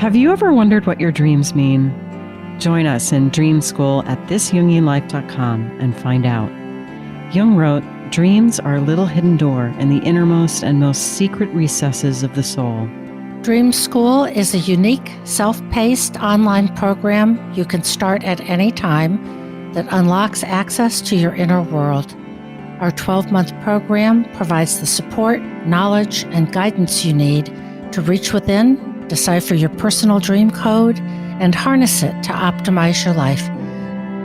Have you ever wondered what your dreams mean? Join us in Dream School at thisjungianlife.com and find out. Jung wrote, "Dreams are a little hidden door in the innermost and most secret recesses of the soul." Dream School is a unique, self-paced online program you can start at any time that unlocks access to your inner world. Our 12-month program provides the support, knowledge, and guidance you need to reach within, decipher your personal dream code, and harness it to optimize your life.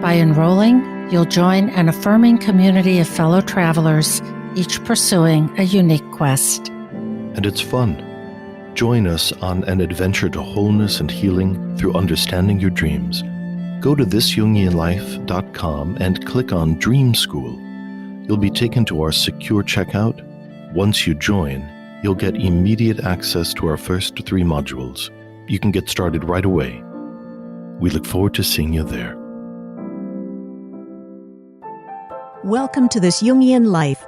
By enrolling, you'll join an affirming community of fellow travelers, each pursuing a unique quest. And it's fun. Join us on an adventure to wholeness and healing through understanding your dreams. Go to thisjungianlife.com and click on Dream School. You'll be taken to our secure checkout. Once you join, you'll get immediate access to our first 3 modules. You can get started right away. We look forward to seeing you there. Welcome to This Jungian Life.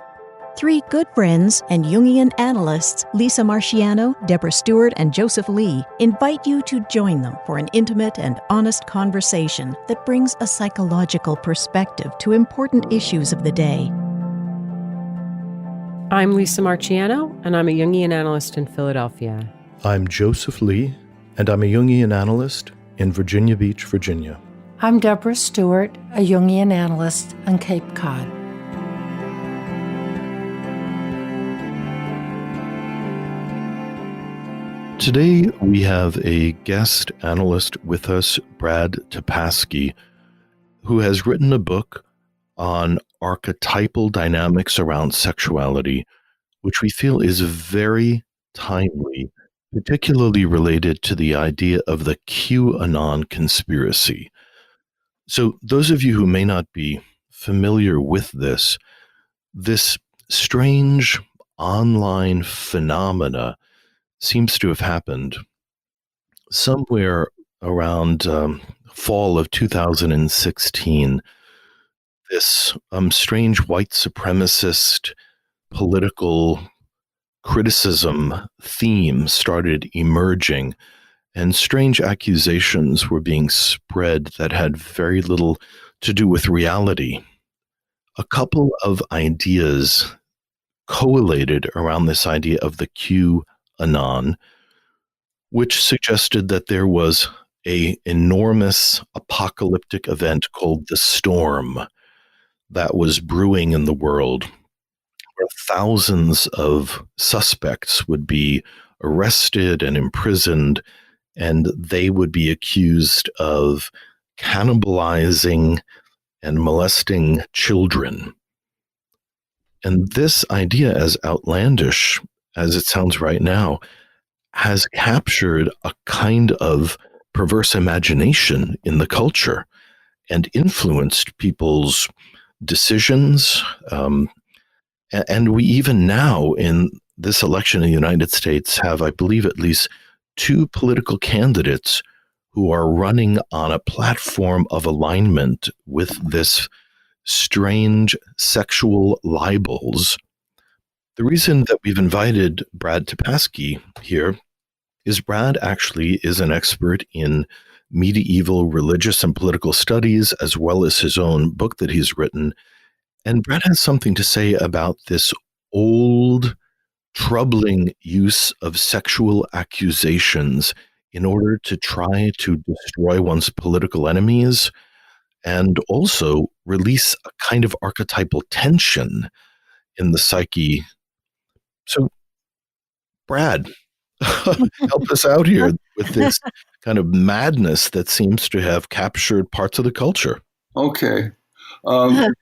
3 good friends and Jungian analysts, Lisa Marciano, Deborah Stewart, and Joseph Lee, invite you to join them for an intimate and honest conversation that brings a psychological perspective to important issues of the day. I'm Lisa Marciano, and I'm a Jungian analyst in Philadelphia. I'm Joseph Lee, and I'm a Jungian analyst in Virginia Beach, Virginia. I'm Deborah Stewart, a Jungian analyst on Cape Cod. Today, we have a guest analyst with us, Brad Tepaske, who has written a book on archetypal dynamics around sexuality, which we feel is very timely, particularly related to the idea of the QAnon conspiracy. So those of you who may not be familiar with this strange online phenomena seems to have happened somewhere around fall of 2016. This strange white supremacist political criticism theme started emerging, and strange accusations were being spread that had very little to do with reality. A couple of ideas collated around this idea of the QAnon, which suggested that there was an enormous apocalyptic event called the Storm that was brewing in the world, where thousands of suspects would be arrested and imprisoned, and they would be accused of cannibalizing and molesting children. And this idea, as outlandish as it sounds right now, has captured a kind of perverse imagination in the culture and influenced people's decisions. And we even now in this election in the United States have, I believe, at least 2 political candidates who are running on a platform of alignment with this strange sexual libels. The reason that we've invited Brad Tepaske here is Brad actually is an expert in medieval religious and political studies, as well as his own book that he's written. And Brad has something to say about this old, troubling use of sexual accusations in order to try to destroy one's political enemies and also release a kind of archetypal tension in the psyche. So, Brad, help us out here with this kind of madness that seems to have captured parts of the culture. Okay. In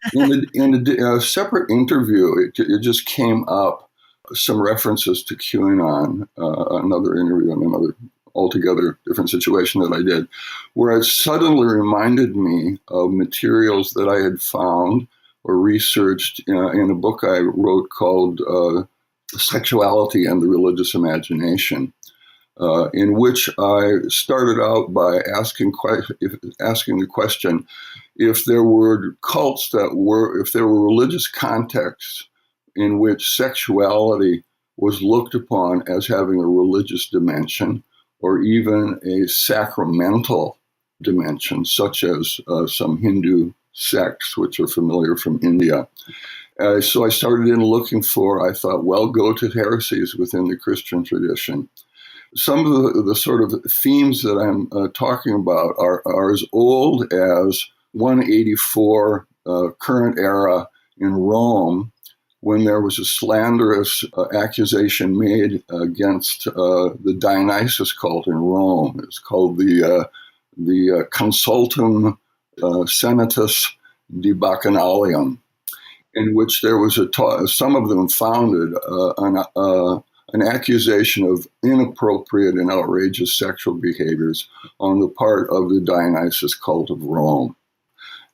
a separate interview, it just came up, some references to QAnon, another interview on another altogether different situation that I did, where it suddenly reminded me of materials that I had found or researched in a book I wrote called Sexuality and the Religious Imagination, in which I started out by asking the question, if there were cults if there were religious contexts in which sexuality was looked upon as having a religious dimension, or even a sacramental dimension, such as some Hindu sects, which are familiar from India. So I started in looking for, I thought, well, go to heresies within the Christian tradition. Some of the sort of themes that I'm talking about are as old as 184 current era in Rome, when there was a slanderous accusation made against the Dionysus cult in Rome. It's called the Consultum Senatus de Bacchanalium, in which there was some of them founded an accusation of inappropriate and outrageous sexual behaviors on the part of the Dionysus cult of Rome.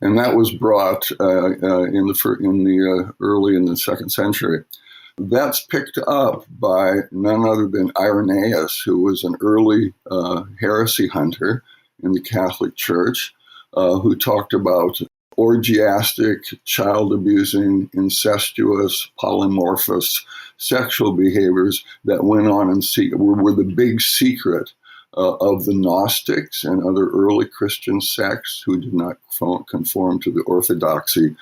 And that was brought early in the second century. That's picked up by none other than Irenaeus, who was an early heresy hunter in the Catholic Church, who talked about orgiastic, child-abusing, incestuous, polymorphous sexual behaviors that went on and were the big secret of the Gnostics and other early Christian sects who did not conform to the orthodoxy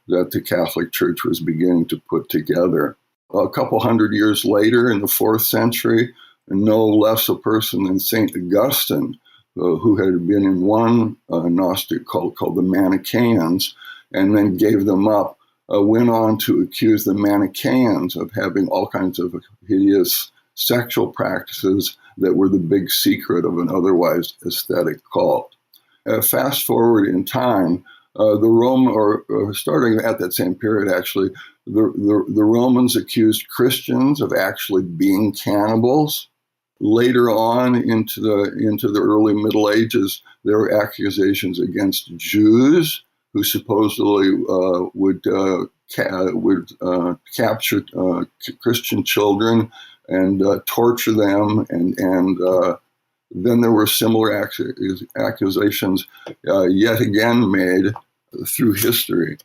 that the Catholic Church was beginning to put together. A couple hundred years later, in the 4th century, no less a person than St. Augustine, who had been in one Gnostic cult called the Manichaeans, and then gave them up, went on to accuse the Manichaeans of having all kinds of hideous sexual practices that were the big secret of an otherwise aesthetic cult. Fast forward in time, starting at that same period, actually, the Romans accused Christians of actually being cannibals. Later on into the early Middle Ages, there were accusations against Jews who supposedly would capture Christian children and torture them, and then there were similar accusations yet again made through history.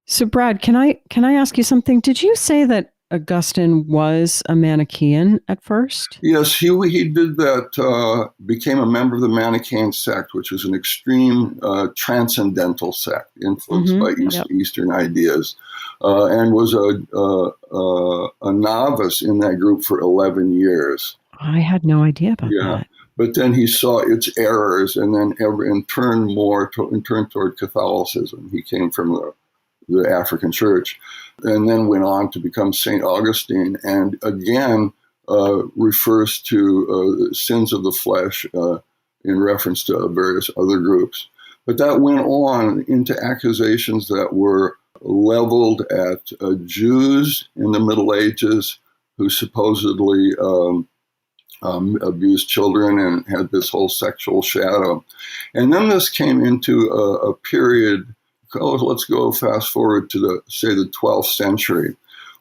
So, Brad, can I ask you something? Did you say that Augustine was a Manichaean at first? Yes, he did that, became a member of the Manichaean sect, which is an extreme transcendental sect influenced by Eastern ideas, and was a novice in that group for 11 years. I had no idea about that. But then he saw its errors and then turned toward Catholicism. He came from the African church, and then went on to become St. Augustine, and again refers to sins of the flesh in reference to various other groups. But that went on into accusations that were leveled at Jews in the Middle Ages who supposedly abused children and had this whole sexual shadow. And then this came into a period. Let's go fast forward to the 12th century,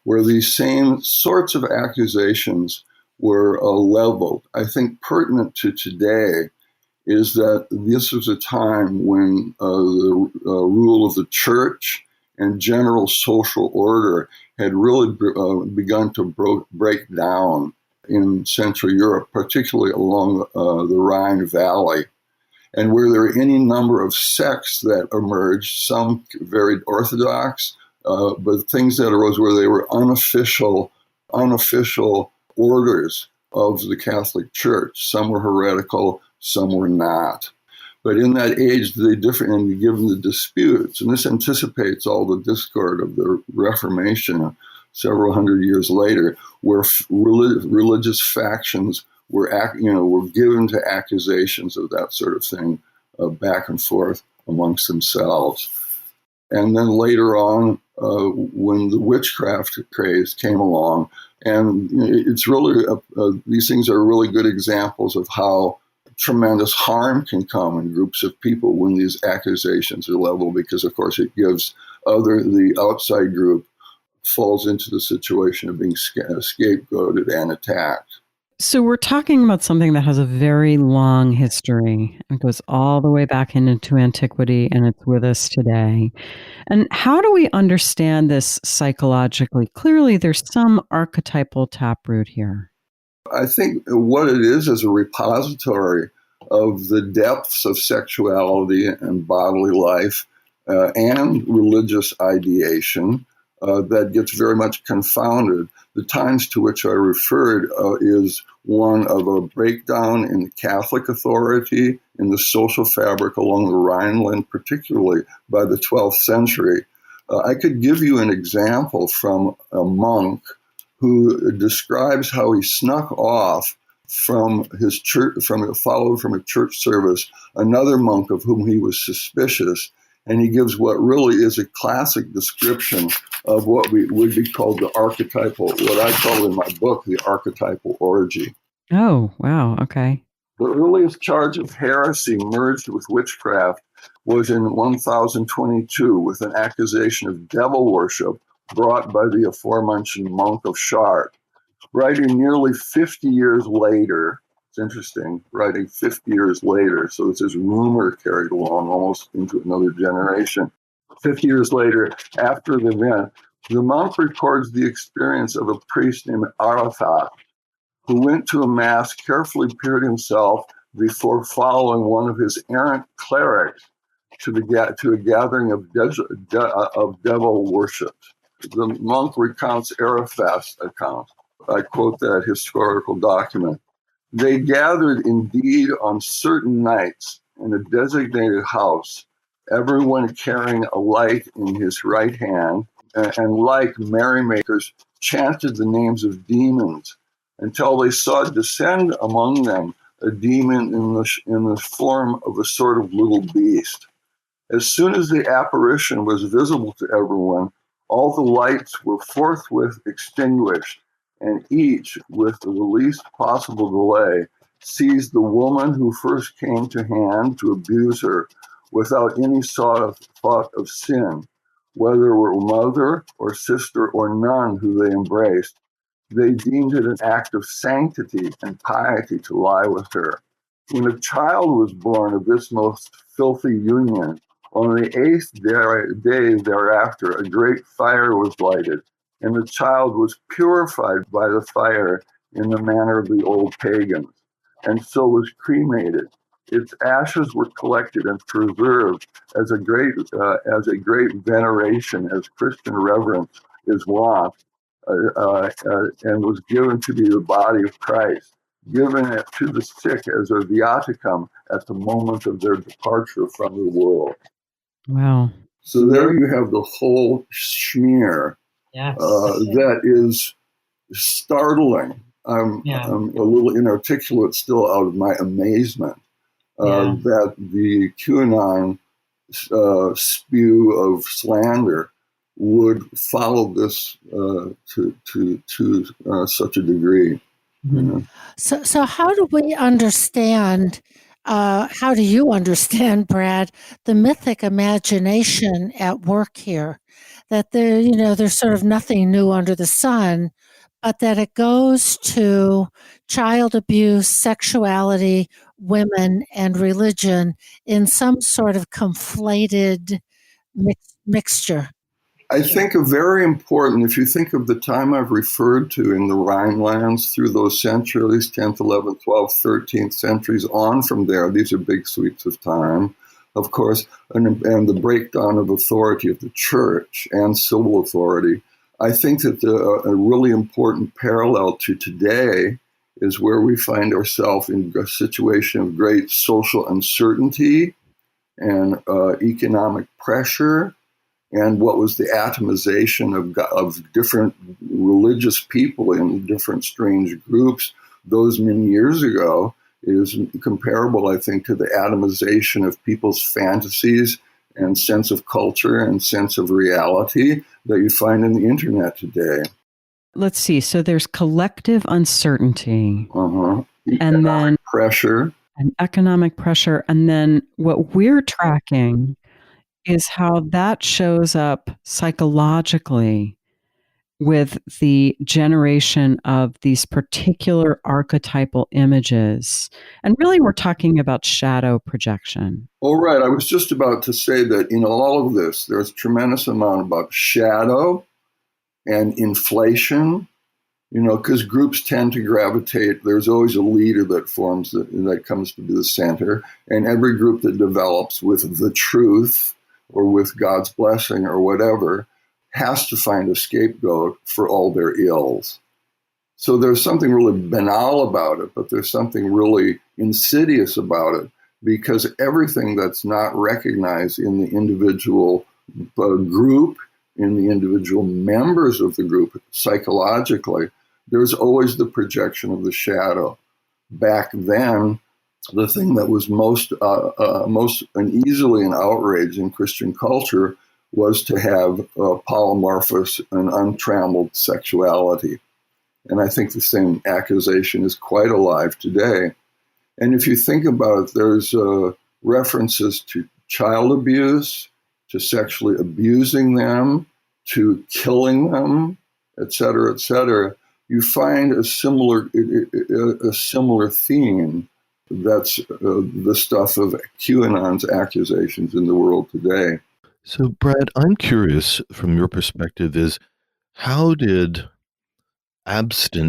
where these same sorts of accusations were leveled. I think pertinent to today is that this was a time when the rule of the church and general social order had really begun to break down in Central Europe, particularly along the Rhine Valley, and where there were any number of sects that emerged, some very orthodox, but things that arose where they were unofficial orders of the Catholic Church. Some were heretical, some were not. But in that age, they differ, and given the disputes, and this anticipates all the discord of the Reformation several hundred years later, where religious factions were given to accusations of that sort of thing back and forth amongst themselves. And then later on, when the witchcraft craze came along, and it's really, these things are really good examples of how tremendous harm can come in groups of people when these accusations are leveled, because of course it gives the outside group falls into the situation of being scapegoated and attacked. So we're talking about something that has a very long history. It goes all the way back into antiquity, and it's with us today. And how do we understand this psychologically? Clearly, there's some archetypal taproot here. I think what it is a repository of the depths of sexuality and bodily life and religious ideation that gets very much confounded. The times to which I referred is one of a breakdown in the Catholic authority in the social fabric along the Rhineland, particularly by the 12th century. I could give you an example from a monk who describes how he snuck off from his church, followed from a church service, another monk of whom he was suspicious. And he gives what really is a classic description of what would be called the archetypal, what I call in my book, the archetypal orgy. Oh, wow. Okay. The earliest charge of heresy merged with witchcraft was in 1022 with an accusation of devil worship brought by the aforementioned monk of Chartres. Writing nearly 50 years later, it's interesting, writing 50 years later, so it's this rumor carried along almost into another generation. 50 years later, after the event, the monk records the experience of a priest named Arafat, who went to a mass, carefully prepared himself before following one of his errant clerics to a gathering of devil worship. The monk recounts Arafat's account. I quote that historical document. They gathered indeed on certain nights in a designated house, everyone carrying a light in his right hand, and like merrymakers, chanted the names of demons until they saw descend among them a demon in the form of a sort of little beast. As soon as the apparition was visible to everyone, all the lights were forthwith extinguished, and each, with the least possible delay, seized the woman who first came to hand to abuse her without any thought of sin, whether it were mother or sister or nun who they embraced. They deemed it an act of sanctity and piety to lie with her. When a child was born of this most filthy union, on the 8th day thereafter, a great fire was lighted, and the child was purified by the fire in the manner of the old pagans, and so was cremated. Its ashes were collected and preserved as a great veneration, as Christian reverence is wont, and was given to be the body of Christ, given it to the sick as a viaticum at the moment of their departure from the world. Wow. So there you have the whole schmear. Yes. That is startling. I'm a little inarticulate still out of my amazement that the QAnon spew of slander would follow this to such a degree. Mm-hmm. You know? So how do we understand? How do you understand, Brad, the mythic imagination at work here? That there's sort of nothing new under the sun, but that it goes to child abuse, sexuality, women, and religion in some sort of conflated mixture. I think a very important, if you think of the time I've referred to in the Rhinelands through those centuries, 10th, 11th, 12th, 13th centuries on from there, these are big sweeps of time, of course, and the breakdown of authority of the church and civil authority. I think that a really important parallel to today is where we find ourselves in a situation of great social uncertainty and economic pressure, and what was the atomization of different religious people in different strange groups those many years ago is comparable, I think, to the atomization of people's fantasies and sense of culture and sense of reality that you find in the internet today. Let's see. So there's collective uncertainty. And then pressure. And economic pressure. And then what we're tracking is how that shows up psychologically with the generation of these particular archetypal images. And really, we're talking about shadow projection. Oh, right. I was just about to say that in all of this, there's a tremendous amount about shadow and inflation because groups tend to gravitate. There's always a leader that forms that comes to be the center. And every group that develops with the truth or with God's blessing or whatever has to find a scapegoat for all their ills. So there's something really banal about it, but there's something really insidious about it, because everything that's not recognized in the individual group, in the individual members of the group psychologically, there's always the projection of the shadow. Back then, the thing that was most uneasily an outrage in Christian culture was to have polymorphous and untrammeled sexuality. And I think the same accusation is quite alive today. And if you think about it, there's references to child abuse, to sexually abusing them, to killing them, et cetera, et cetera. You find a similar theme. That's the stuff of QAnon's accusations in the world today. So, Brad, I'm curious from your perspective is how did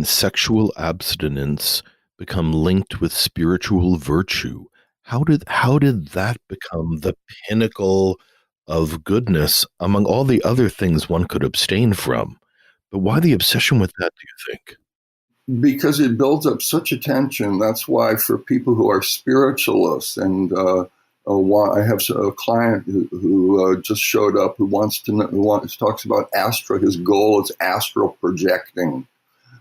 sexual abstinence become linked with spiritual virtue? How did that become the pinnacle of goodness among all the other things one could abstain from? But why the obsession with that, do you think? Because it builds up such attention. That's why for people who are spiritualists, and I have a client who just showed up who talks about his goal is astral projecting.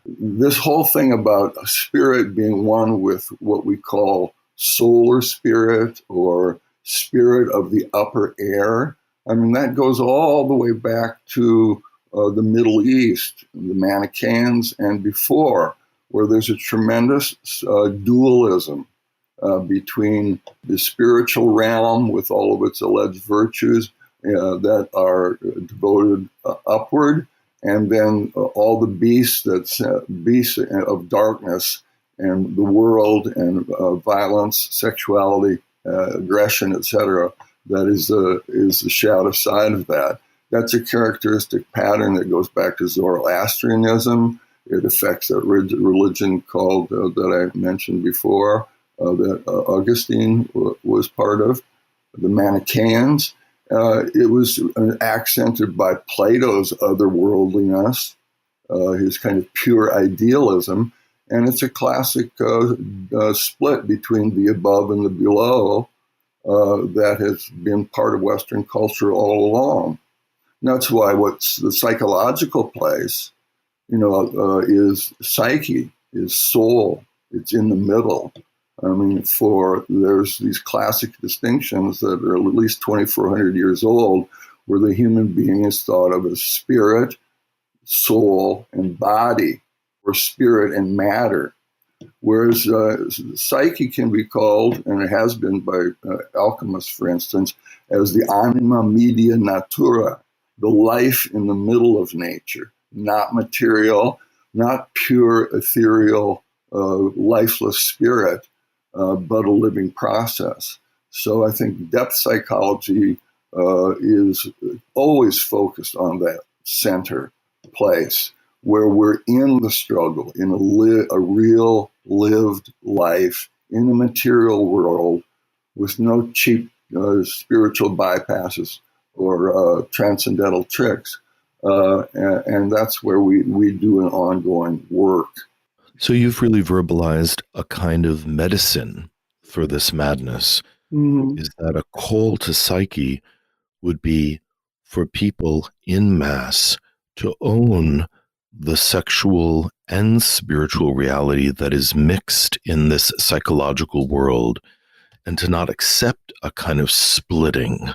This whole thing about a spirit being one with what we call solar spirit or spirit of the upper air, I mean, that goes all the way back to the Middle East, the Manichaeans and before, where there's a tremendous dualism between the spiritual realm with all of its alleged virtues that are devoted upward, and then all the beasts of darkness and the world and violence, sexuality, aggression, etc. That is the shadow side of that. That's a characteristic pattern that goes back to Zoroastrianism. It affects that religion called that I mentioned before, that Augustine was part of, the Manichaeans. It was accented by Plato's otherworldliness, his kind of pure idealism, and it's a classic split between the above and the below that has been part of Western culture all along. And that's why what's the psychological place, is psyche, is soul. It's in the middle. I mean, there's these classic distinctions that are at least 2,400 years old, where the human being is thought of as spirit, soul, and body, or spirit and matter. Whereas psyche can be called, and it has been by alchemists, for instance, as the anima media natura, the life in the middle of nature, not material, not pure ethereal, lifeless spirit, but a living process. So I think depth psychology is always focused on that center place where we're in the struggle, in a real lived life in a material world with no cheap spiritual bypasses or transcendental tricks. And that's where we do an ongoing work. So you've really verbalized a kind of medicine for this madness. Mm-hmm. Is that a call to psyche would be for people in mass to own the sexual and spiritual reality that is mixed in this psychological world, and to not accept a kind of splitting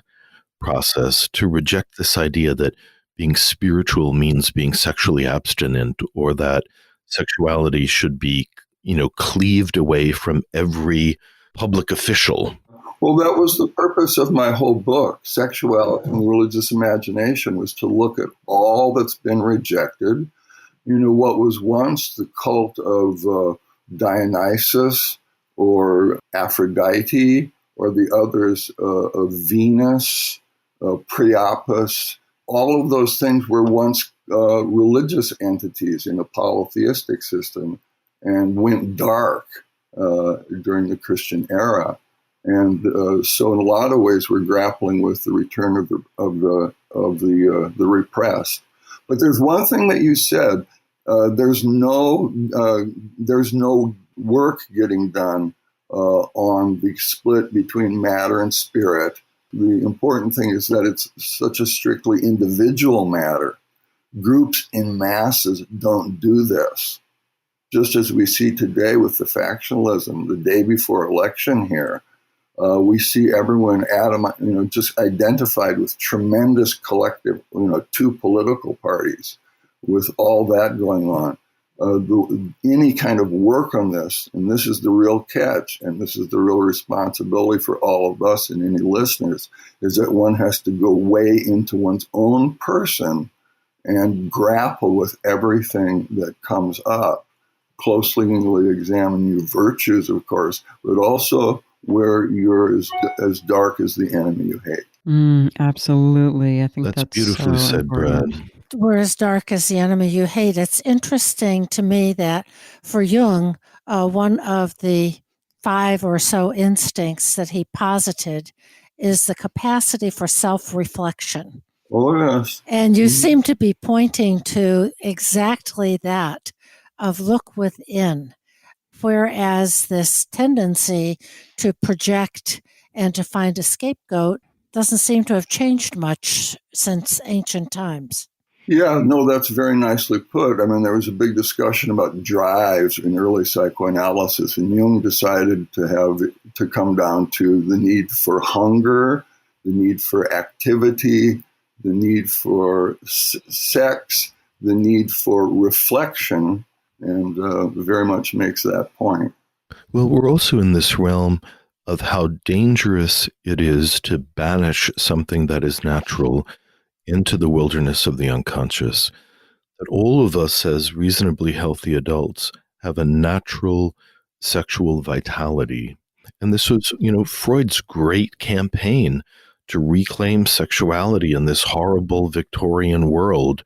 process, to reject this idea that being spiritual means being sexually abstinent, or that sexuality should be, cleaved away from every public official. Well, that was the purpose of my whole book, Sexuality and Religious Imagination, was to look at all that's been rejected. What was once the cult of Dionysus or Aphrodite, or the others of Venus, Priapus, all of those things were once religious entities in a polytheistic system and went dark during the Christian era. And so in a lot of ways, we're grappling with the return of the repressed. But there's one thing that you said, there's no work getting done on the split between matter and spirit. The important thing is that it's such a strictly individual matter. Groups in masses don't do this. Just as we see today with the factionalism, the day before election here, we see everyone just identified with tremendous collective, two political parties, with all that going on. Any kind of work on this, and this is the real catch, and this is the real responsibility for all of us and any listeners, is that one has to go way into one's own person and grapple with everything that comes up, closely examine your virtues, of course, but also where you're as dark as the enemy you hate. Absolutely. I think that's beautifully so said, important. Brad. We're as dark as the enemy you hate. It's interesting to me that for Jung, one of the 5 or so instincts that he posited is the capacity for self-reflection. Oh, yes. And you seem to be pointing to exactly that, of look within. Whereas this tendency to project and to find a scapegoat doesn't seem to have changed much since ancient times. Yeah, no, that's very nicely put. I mean, there was a big discussion about drives in early psychoanalysis, and Jung decided to come down to the need for hunger, the need for activity, the need for sex, the need for reflection, and very much makes that point. Well, we're also in this realm of how dangerous it is to banish something that is natural into the wilderness of the unconscious. That all of us as reasonably healthy adults have a natural sexual vitality. And this was, Freud's great campaign to reclaim sexuality in this horrible Victorian world.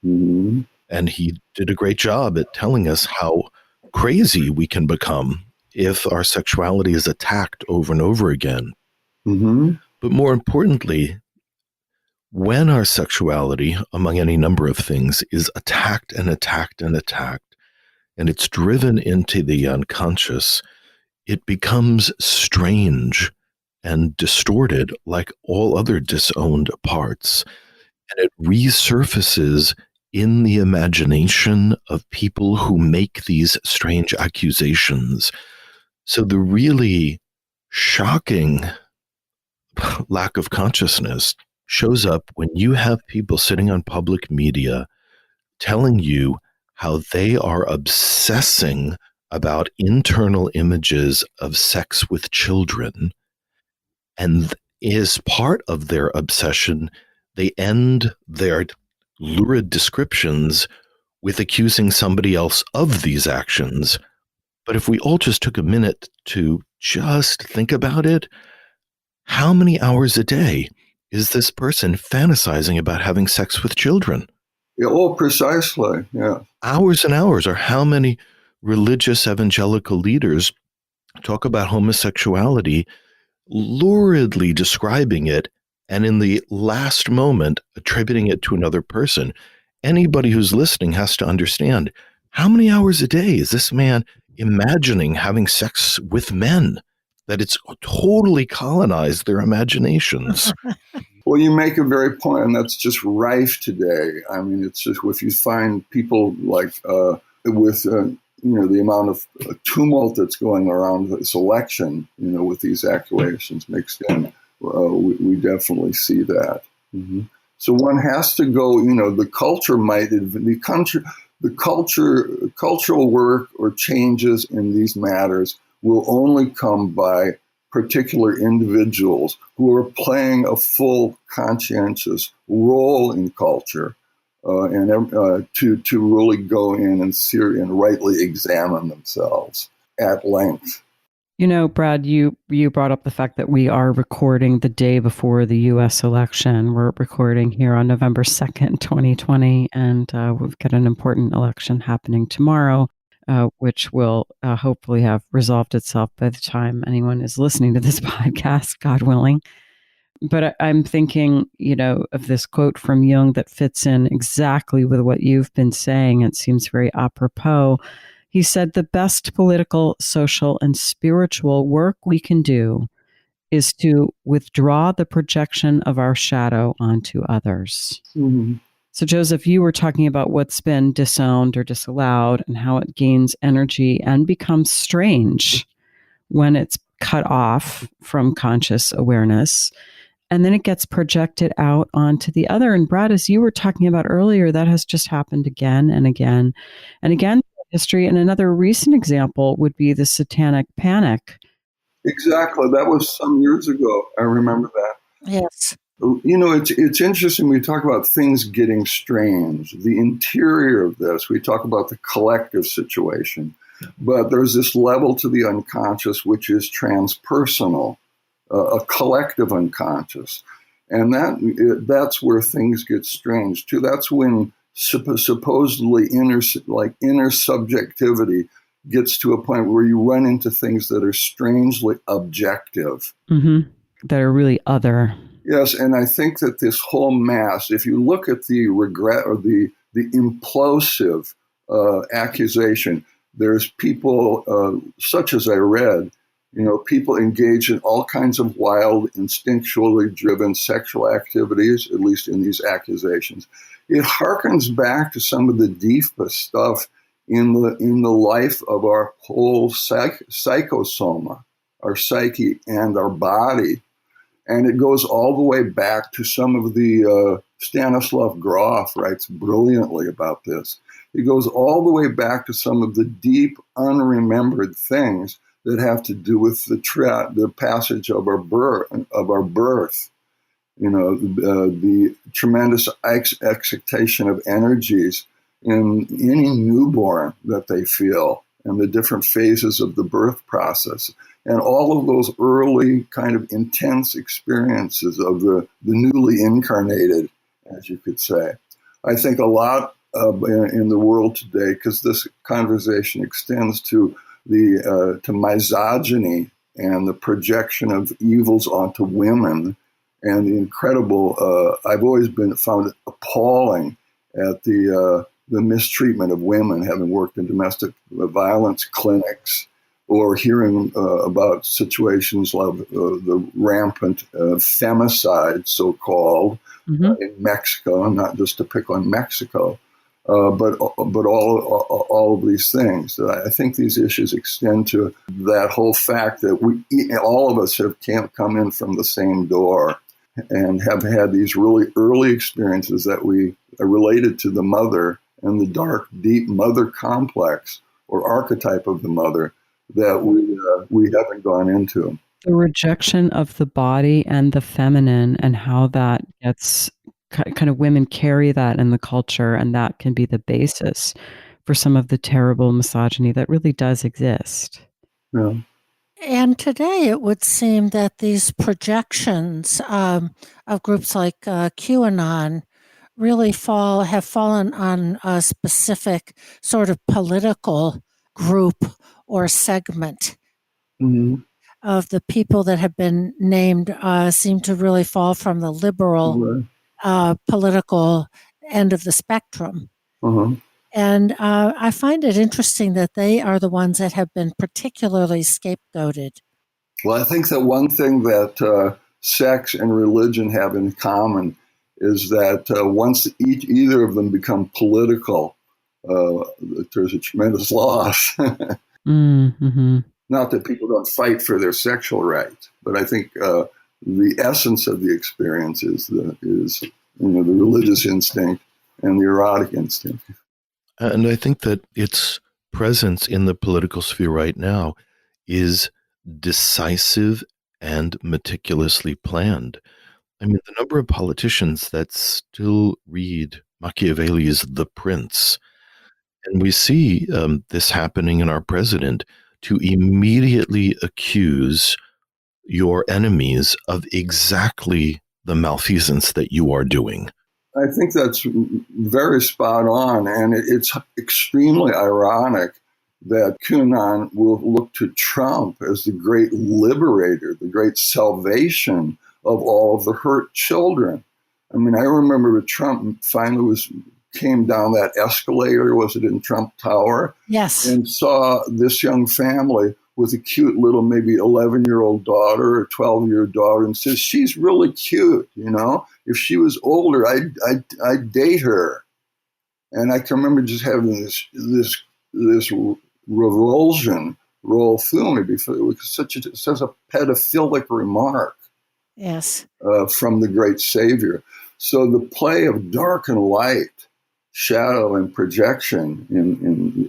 Mm-hmm. And he did a great job at telling us how crazy we can become if our sexuality is attacked over and over again. Mm-hmm. But more importantly, when our sexuality, among any number of things, is attacked and attacked and attacked, and it's driven into the unconscious, it becomes strange and distorted like all other disowned parts. And it resurfaces in the imagination of people who make these strange accusations. So the really shocking lack of consciousness shows up when you have people sitting on public media telling you how they are obsessing about internal images of sex with children. And as part of their obsession, they end their lurid descriptions with accusing somebody else of these actions. But if we all just took a minute to just think about it, how many hours a day is this person fantasizing about having sex with children? Yeah, oh, precisely. Yeah. Hours and hours. Or how many religious evangelical leaders talk about homosexuality, luridly describing it, and in the last moment attributing it to another person? Anybody who's listening has to understand, how many hours a day is this man imagining having sex with men? That it's totally colonized their imaginations. Well, you make a very point, and that's just rife today. I mean, it's just if you find people like with the amount of tumult that's going around this election, with these accusations mixed in, we definitely see that. Mm-hmm. So one has to go. The culture might the cultural work or changes in these matters will only come by particular individuals who are playing a full conscientious role in culture, and to really go in and rightly examine themselves at length. You know, Brad, you brought up the fact that we are recording the day before the U.S. election. We're recording here on November 2nd, 2020, and we've got an important election happening tomorrow, which will hopefully have resolved itself by the time anyone is listening to this podcast, God willing. But I'm thinking, of this quote from Jung that fits in exactly with what you've been saying. It seems very apropos. He said, the best political, social, and spiritual work we can do is to withdraw the projection of our shadow onto others. Mm-hmm. So, Joseph, you were talking about what's been disowned or disallowed and how it gains energy and becomes strange when it's cut off from conscious awareness. And then it gets projected out onto the other. And Brad, as you were talking about earlier, that has just happened again and again and again in history. And another recent example would be the Satanic Panic. Exactly. That was some years ago. I remember that. Yes. It's interesting. We talk about things getting strange. The interior of this, we talk about the collective situation. But there's this level to the unconscious, which is transpersonal. A collective unconscious. And that's where things get strange too. That's when supposedly inner subjectivity gets to a point where you run into things that are strangely objective. Mm-hmm. That are really other. Yes, and I think that this whole mass, if you look at the regret or the implosive accusation, there's people such as I read, people engage in all kinds of wild, instinctually driven sexual activities, at least in these accusations. It harkens back to some of the deepest stuff in the life of our whole psychosoma, our psyche and our body. And it goes all the way back to some of the, Stanislav Grof writes brilliantly about this. It goes all the way back to some of the deep, unremembered things that have to do with the passage of our birth, the tremendous excitation of energies in any newborn that they feel, and the different phases of the birth process, and all of those early kind of intense experiences of the newly incarnated, as you could say. I think a lot in the world today, because this conversation extends to to misogyny and the projection of evils onto women, and the incredible, I've always found it appalling at the mistreatment of women, having worked in domestic violence clinics, or hearing about situations like the rampant femicide, so-called, in Mexico, and not just to pick on Mexico. But all of these things. I think these issues extend to that whole fact that all of us can't come in from the same door, and have had these really early experiences that we are related to the mother and the dark, deep mother complex or archetype of the mother that we haven't gone into. The rejection of the body and the feminine, and how that gets kind of, women carry that in the culture, and that can be the basis for some of the terrible misogyny that really does exist. Yeah. And today it would seem that these projections of groups like QAnon really have fallen on a specific sort of political group or segment. Mm-hmm. Of the people that have been named seem to really fall from the liberal political end of the spectrum. Uh-huh. And I find it interesting that they are the ones that have been particularly scapegoated. Well, I think that one thing that sex and religion have in common is that once either of them become political, there's a tremendous loss. Mm-hmm. Not that people don't fight for their sexual rights, but I think the essence of the experience is the religious instinct and the erotic instinct. And I think that its presence in the political sphere right now is decisive and meticulously planned. I mean, the number of politicians that still read Machiavelli's The Prince, and we see this happening in our president, to immediately accuse your enemies of exactly the malfeasance that you are doing. I think that's very spot on, and it's extremely ironic that QAnon will look to Trump as the great liberator, the great salvation of all of the hurt children. I mean, I remember when Trump finally came down that escalator, was it in Trump Tower? Yes. And saw this young family with a cute little maybe 11-year-old daughter or 12-year-old daughter, and says, she's really cute, you know? If she was older, I'd date her. And I can remember just having this revulsion roll through me because it was such a pedophilic remark. Yes. From the great Savior. So the play of dark and light, shadow and projection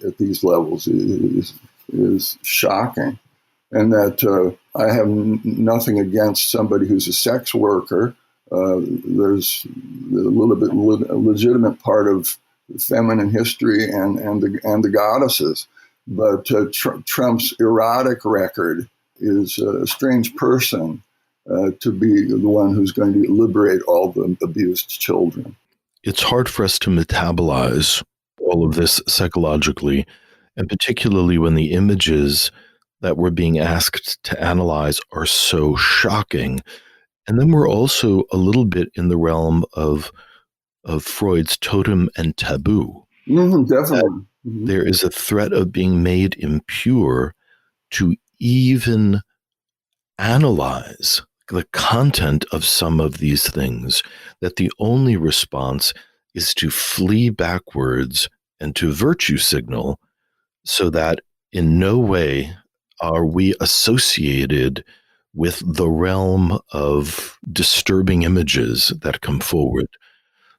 at these levels is shocking. And that I have nothing against somebody who's a sex worker. There's a little bit legitimate part of feminine history and the goddesses. But Trump's erotic record is a strange person to be the one who's going to liberate all the abused children. It's hard for us to metabolize all of this psychologically, and particularly when the images that we're being asked to analyze are so shocking. And then we're also a little bit in the realm of Freud's totem and taboo. Definitely. There is a threat of being made impure to even analyze the content of some of these things, that the only response is to flee backwards and to virtue signal, so that in no way are we associated with the realm of disturbing images that come forward.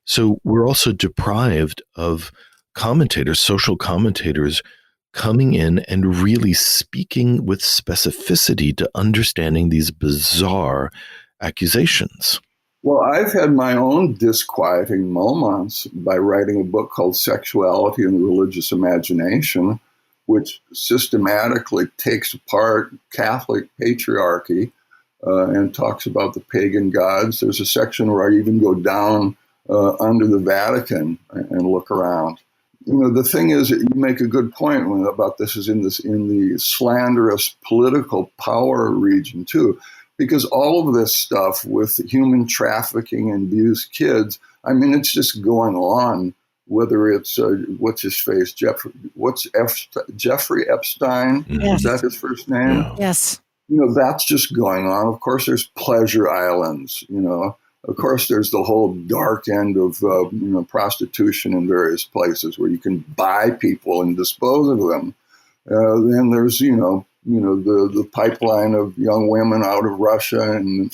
So we're also deprived of commentators, social commentators, coming in and really speaking with specificity to understanding these bizarre accusations. Well, I've had my own disquieting moments by writing a book called Sexuality and the Religious Imagination, which systematically takes apart Catholic patriarchy and talks about the pagan gods. There's a section where I even go down under the Vatican and look around. You know, the thing is that you make a good point about this is in the slanderous political power region too, because all of this stuff with human trafficking and abused kids, I mean, it's just going on. Whether it's what's his face, Jeffrey Epstein, Yes. Is that his first name? Yeah. Yes. You know, that's just going on. Of course, there's pleasure islands. You know. Of course, there's the whole dark end of prostitution in various places where you can buy people and dispose of them. Then there's the pipeline of young women out of Russia and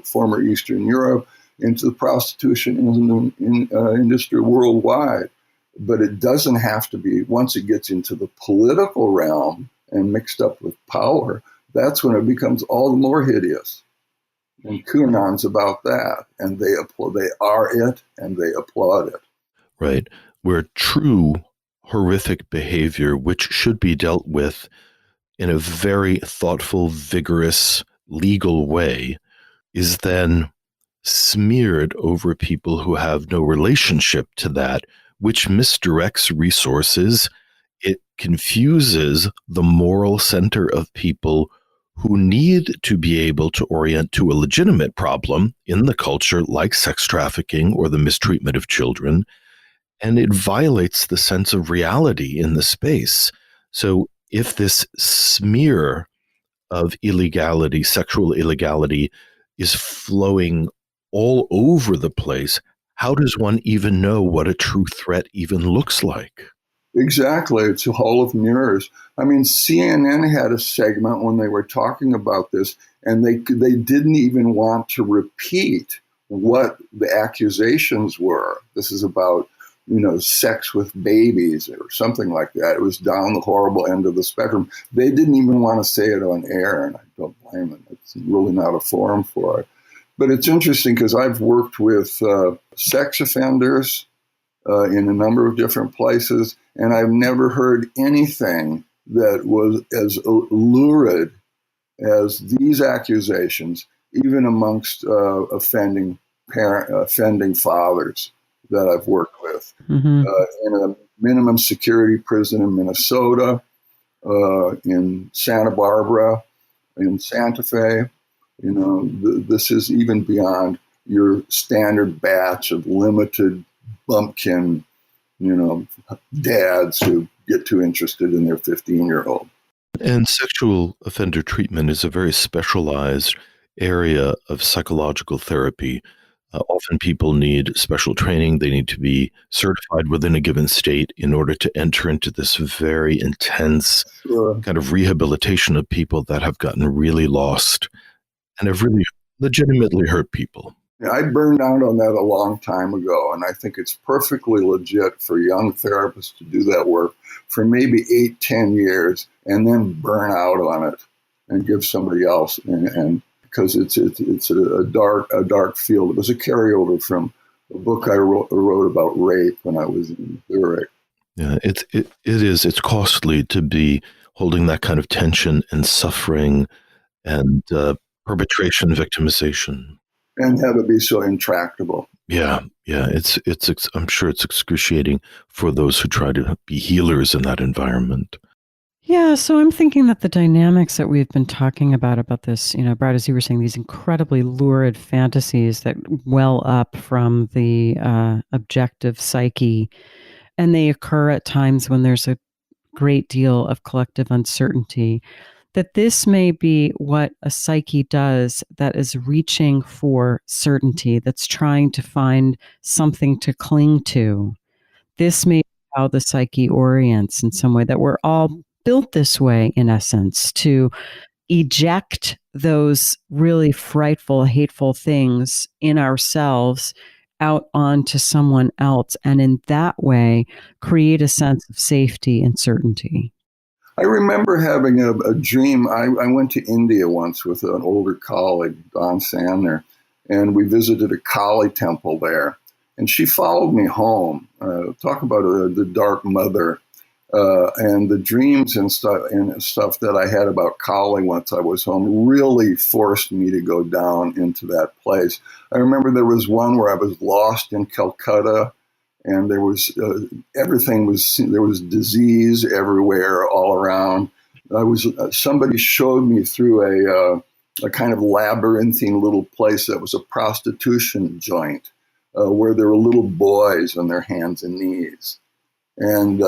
former Eastern Europe into the prostitution industry worldwide. But it doesn't have to be. Once it gets into the political realm and mixed up with power, that's when it becomes all the more hideous. And QAnon's about that, and they are it, and they applaud it. Right. Where true horrific behavior, which should be dealt with in a very thoughtful, vigorous, legal way, is then smeared over people who have no relationship to that, which misdirects resources. It confuses the moral center of people who need to be able to orient to a legitimate problem in the culture, like sex trafficking or the mistreatment of children, and it violates the sense of reality in the space. So if this smear of illegality, sexual illegality, is flowing all over the place, how does one even know what a true threat even looks like? Exactly. It's a hall of mirrors. I mean, CNN had a segment when they were talking about this, and they didn't even want to repeat what the accusations were. This is about, sex with babies or something like that. It was down the horrible end of the spectrum. They didn't even want to say it on air, and I don't blame them. It's really not a forum for it. But it's interesting because I've worked with sex offenders in a number of different places, and I've never heard anything that was as lurid as these accusations, even amongst offending fathers that I've worked with. In a minimum security prison in Minnesota, in Santa Barbara, in Santa Fe. This is even beyond your standard batch of limited bumpkin, dads who get too interested in their 15-year-old. And sexual offender treatment is a very specialized area of psychological therapy. Often people need special training. They need to be certified within a given state in order to enter into this very intense kind of rehabilitation of people that have gotten really lost and have really legitimately hurt people. I burned out on that a long time ago, and I think it's perfectly legit for young therapists to do that work for maybe 8-10 years and then burn out on it and give somebody else. And because it's a dark field. It was a carryover from a book I wrote about rape when I was in Zurich. Yeah, it's costly to be holding that kind of tension and suffering and perpetration, victimization. And have it be so intractable. Yeah. It's I'm sure it's excruciating for those who try to be healers in that environment. Yeah, so I'm thinking that the dynamics that we've been talking about this, Brad, as you were saying, these incredibly lurid fantasies that well up from the objective psyche, and they occur at times when there's a great deal of collective uncertainty, that this may be what a psyche does that is reaching for certainty, that's trying to find something to cling to. This may be how the psyche orients in some way, that we're all built this way, in essence, to eject those really frightful, hateful things in ourselves out onto someone else, and in that way create a sense of safety and certainty. I remember having a dream. I went to India once with an older colleague, Don Sandner, and we visited a Kali temple there. And she followed me home. Talk about the dark mother. And the dreams and stuff that I had about Kali once I was home really forced me to go down into that place. I remember there was one where I was lost in Calcutta, and there was there was disease everywhere, all around. Somebody showed me through a kind of labyrinthine little place that was a prostitution joint, where there were little boys on their hands and knees, and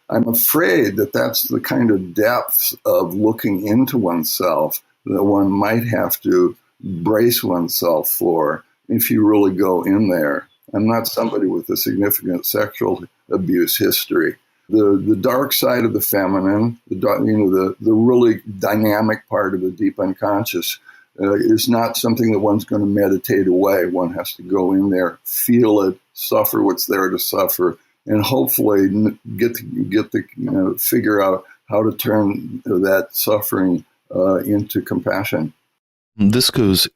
I'm afraid that that's the kind of depth of looking into oneself that one might have to brace oneself for if you really go in there. I'm not somebody with a significant sexual abuse history. The dark side of the feminine, the really dynamic part of the deep unconscious, is not something that one's going to meditate away. One has to go in there, feel it, suffer what's there to suffer, and hopefully figure out how to turn that suffering into compassion. This goes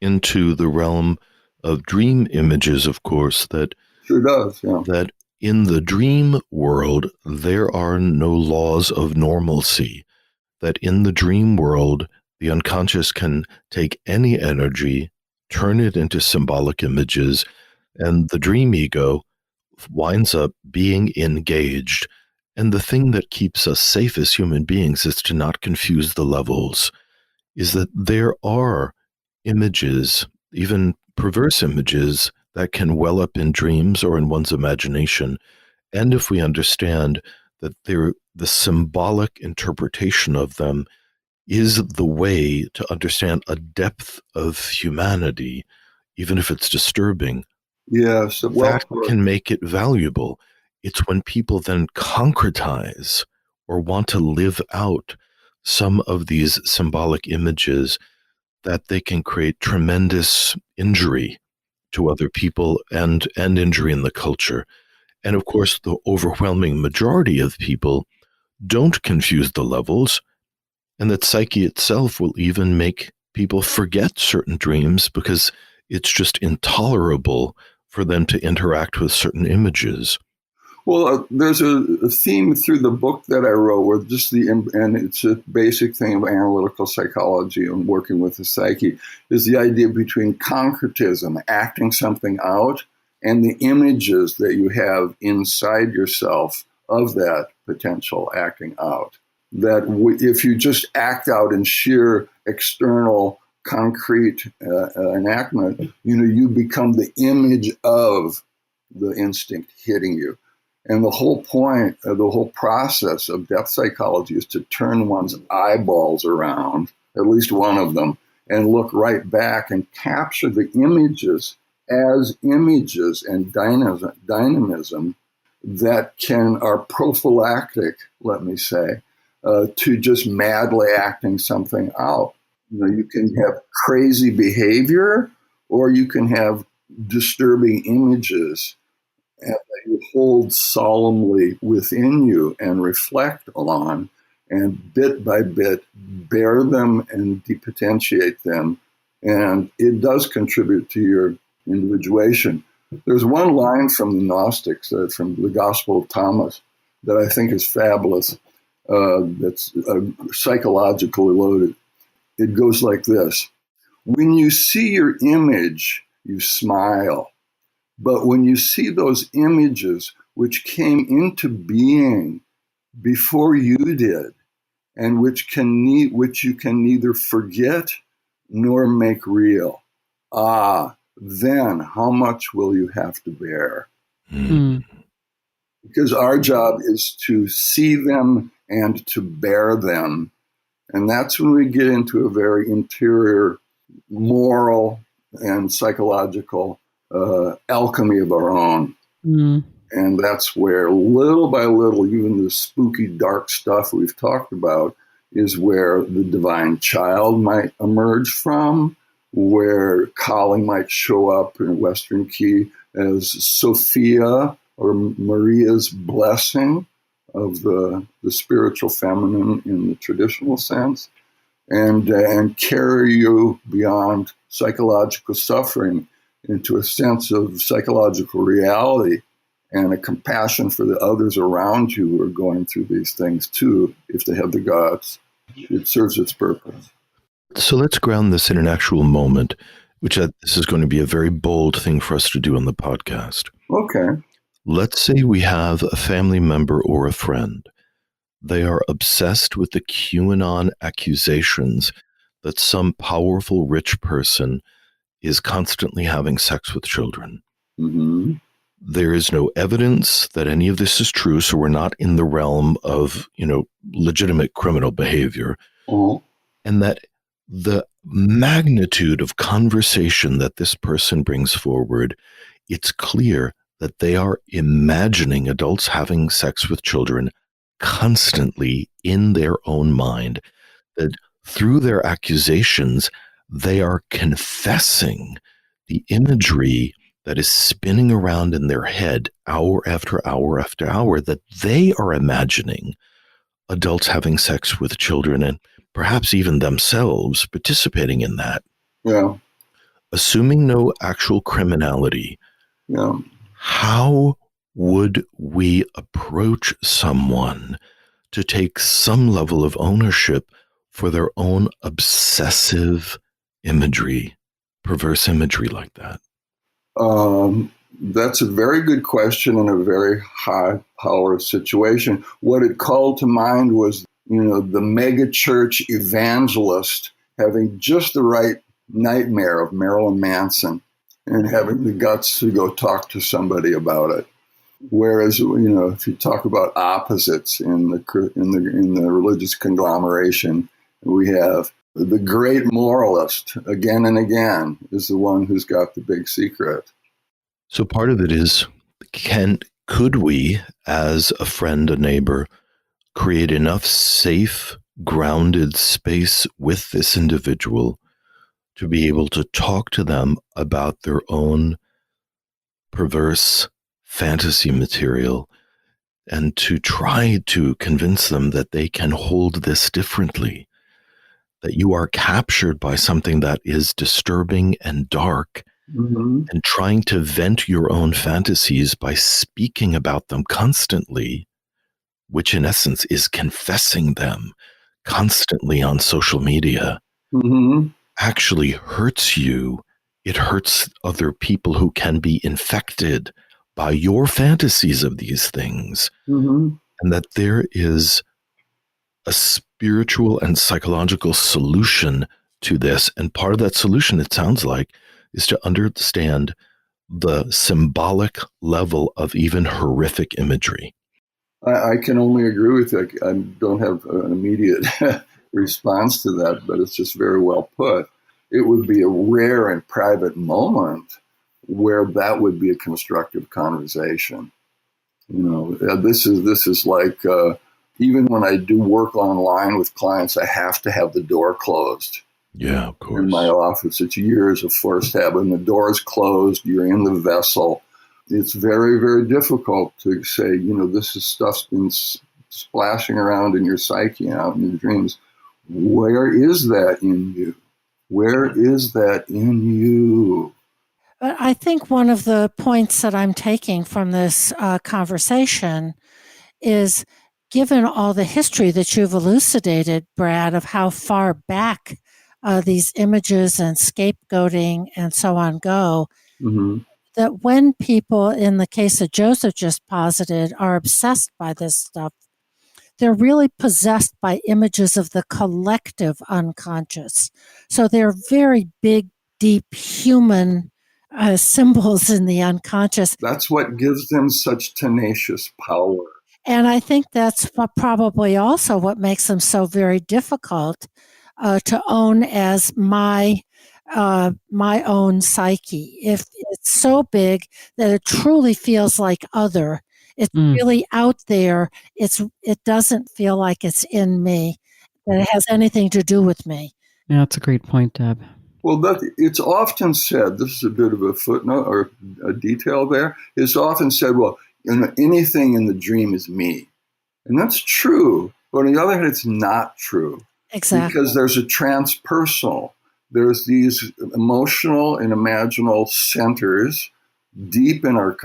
into the realm of dream images, of course, that sure does. Yeah. That in the dream world, there are no laws of normalcy. That in the dream world, the unconscious can take any energy, turn it into symbolic images, and the dream ego winds up being engaged. And the thing that keeps us safe as human beings is to not confuse the levels, is that there are images, even perverse images, that can well up in dreams or in one's imagination. And if we understand that the symbolic interpretation of them is the way to understand a depth of humanity, even if it's disturbing, yes, that can make it valuable. It's when people then concretize or want to live out some of these symbolic images that they can create tremendous injury to other people and injury in the culture. And of course, the overwhelming majority of people don't confuse the levels, and that psyche itself will even make people forget certain dreams because it's just intolerable for them to interact with certain images. Well, there's a theme through the book that I wrote where and it's a basic thing of analytical psychology and working with the psyche, is the idea between concretism, acting something out, and the images that you have inside yourself of that potential acting out. That if you just act out in sheer external concrete enactment, you become the image of the instinct hitting you. And the whole point of the whole process of depth psychology is to turn one's eyeballs around, at least one of them, and look right back and capture the images as images and dynamism that are prophylactic, let me say, to just madly acting something out. You can have crazy behavior, or you can have disturbing images that you hold solemnly within you and reflect on, and bit by bit bear them and depotentiate them. And it does contribute to your individuation. There's one line from the Gnostics, from the Gospel of Thomas, that I think is fabulous, that's psychologically loaded. It goes like this: when you see your image, you smile. But when you see those images which came into being before you did, and which you can neither forget nor make real, then how much will you have to bear? Mm. Because our job is to see them and to bear them. And that's when we get into a very interior, moral and psychological alchemy of our own. Mm. And that's where, little by little, even the spooky, dark stuff we've talked about is where the divine child might emerge from, where Kali might show up in Western Key as Sophia or Maria's blessing of the spiritual feminine in the traditional sense, and carry you beyond psychological suffering into a sense of psychological reality and a compassion for the others around you who are going through these things too, if they have the guts. It serves its purpose. So let's ground this in an actual moment, which this is going to be a very bold thing for us to do on the podcast. Okay. Let's say we have a family member or a friend. They are obsessed with the QAnon accusations that some powerful rich person is constantly having sex with children. Mm-hmm. There is no evidence that any of this is true, so we're not in the realm of, legitimate criminal behavior. Uh-huh. And that the magnitude of conversation that this person brings forward, it's clear that they are imagining adults having sex with children constantly in their own mind, that through their accusations, they are confessing the imagery that is spinning around in their head hour after hour after hour, that they are imagining adults having sex with children and perhaps even themselves participating in that. Yeah. Assuming no actual criminality, Yeah. how would we approach someone to take some level of ownership for their own obsessive imagery, perverse imagery like that? That's a very good question in a very high power situation. What it called to mind was, the mega church evangelist having just the right nightmare of Marilyn Manson and having the guts to go talk to somebody about it. Whereas, if you talk about opposites in the religious conglomeration, we have the great moralist again and again is the one who's got the big secret. So part of it is, could we, as a friend, a neighbor, create enough safe, grounded space with this individual to be able to talk to them about their own perverse fantasy material and to try to convince them that they can hold this differently, that you are captured by something that is disturbing and dark, and trying to vent your own fantasies by speaking about them constantly, which in essence is confessing them constantly on social media, actually hurts you. It hurts other people who can be infected by your fantasies of these things. And that there is a spiritual and psychological solution to this. And part of that solution, it sounds like, is to understand the symbolic level of even horrific imagery. I can only agree with that. I don't have an immediate response to that, but it's just very well put. It would be a rare and private moment where that would be a constructive conversation. This is like, even when I do work online with clients, I have to have the door closed. Yeah, of course. In my office, it's years of forced habit. When the door is closed, you're in the vessel. It's very, very difficult to say, this is stuff's been splashing around in your psyche and out in your dreams. Where is that in you? Where is that in you? But I think one of the points that I'm taking from this conversation is, given all the history that you've elucidated, Brad, of how far back these images and scapegoating and so on go, that when people, in the case that Joseph just posited, are obsessed by this stuff, they're really possessed by images of the collective unconscious. So they're very big, deep human symbols in the unconscious. That's what gives them such tenacious power. And I think that's probably also what makes them so very difficult to own as my own psyche. If it's so big that it truly feels like other, it's really out there. It doesn't feel like it's in me, that it has anything to do with me. Yeah, that's a great point, Deb. Well, it's often said, this is a bit of a footnote or a detail there, it's often said, well, anything in the dream is me. And that's true. But on the other hand, it's not true. Exactly. Because there's a transpersonal. There's these emotional and imaginal centers deep in our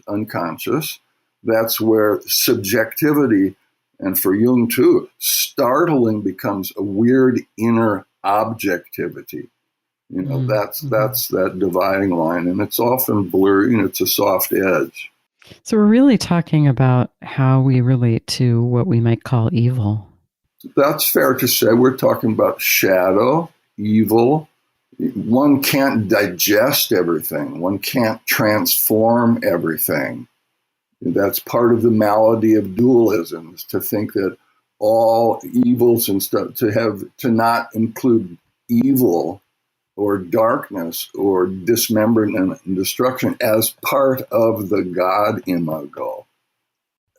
unconscious. That's where subjectivity, and for Jung too, startling becomes a weird inner objectivity. That's that dividing line, and it's often blurry, and it's a soft edge. So we're really talking about how we relate to what we might call evil. That's fair to say. We're talking about shadow, evil. One can't digest everything. One can't transform everything. That's part of the malady of dualism, is to think that all evils and stuff, to not include evil or darkness or dismemberment and destruction as part of the God imago.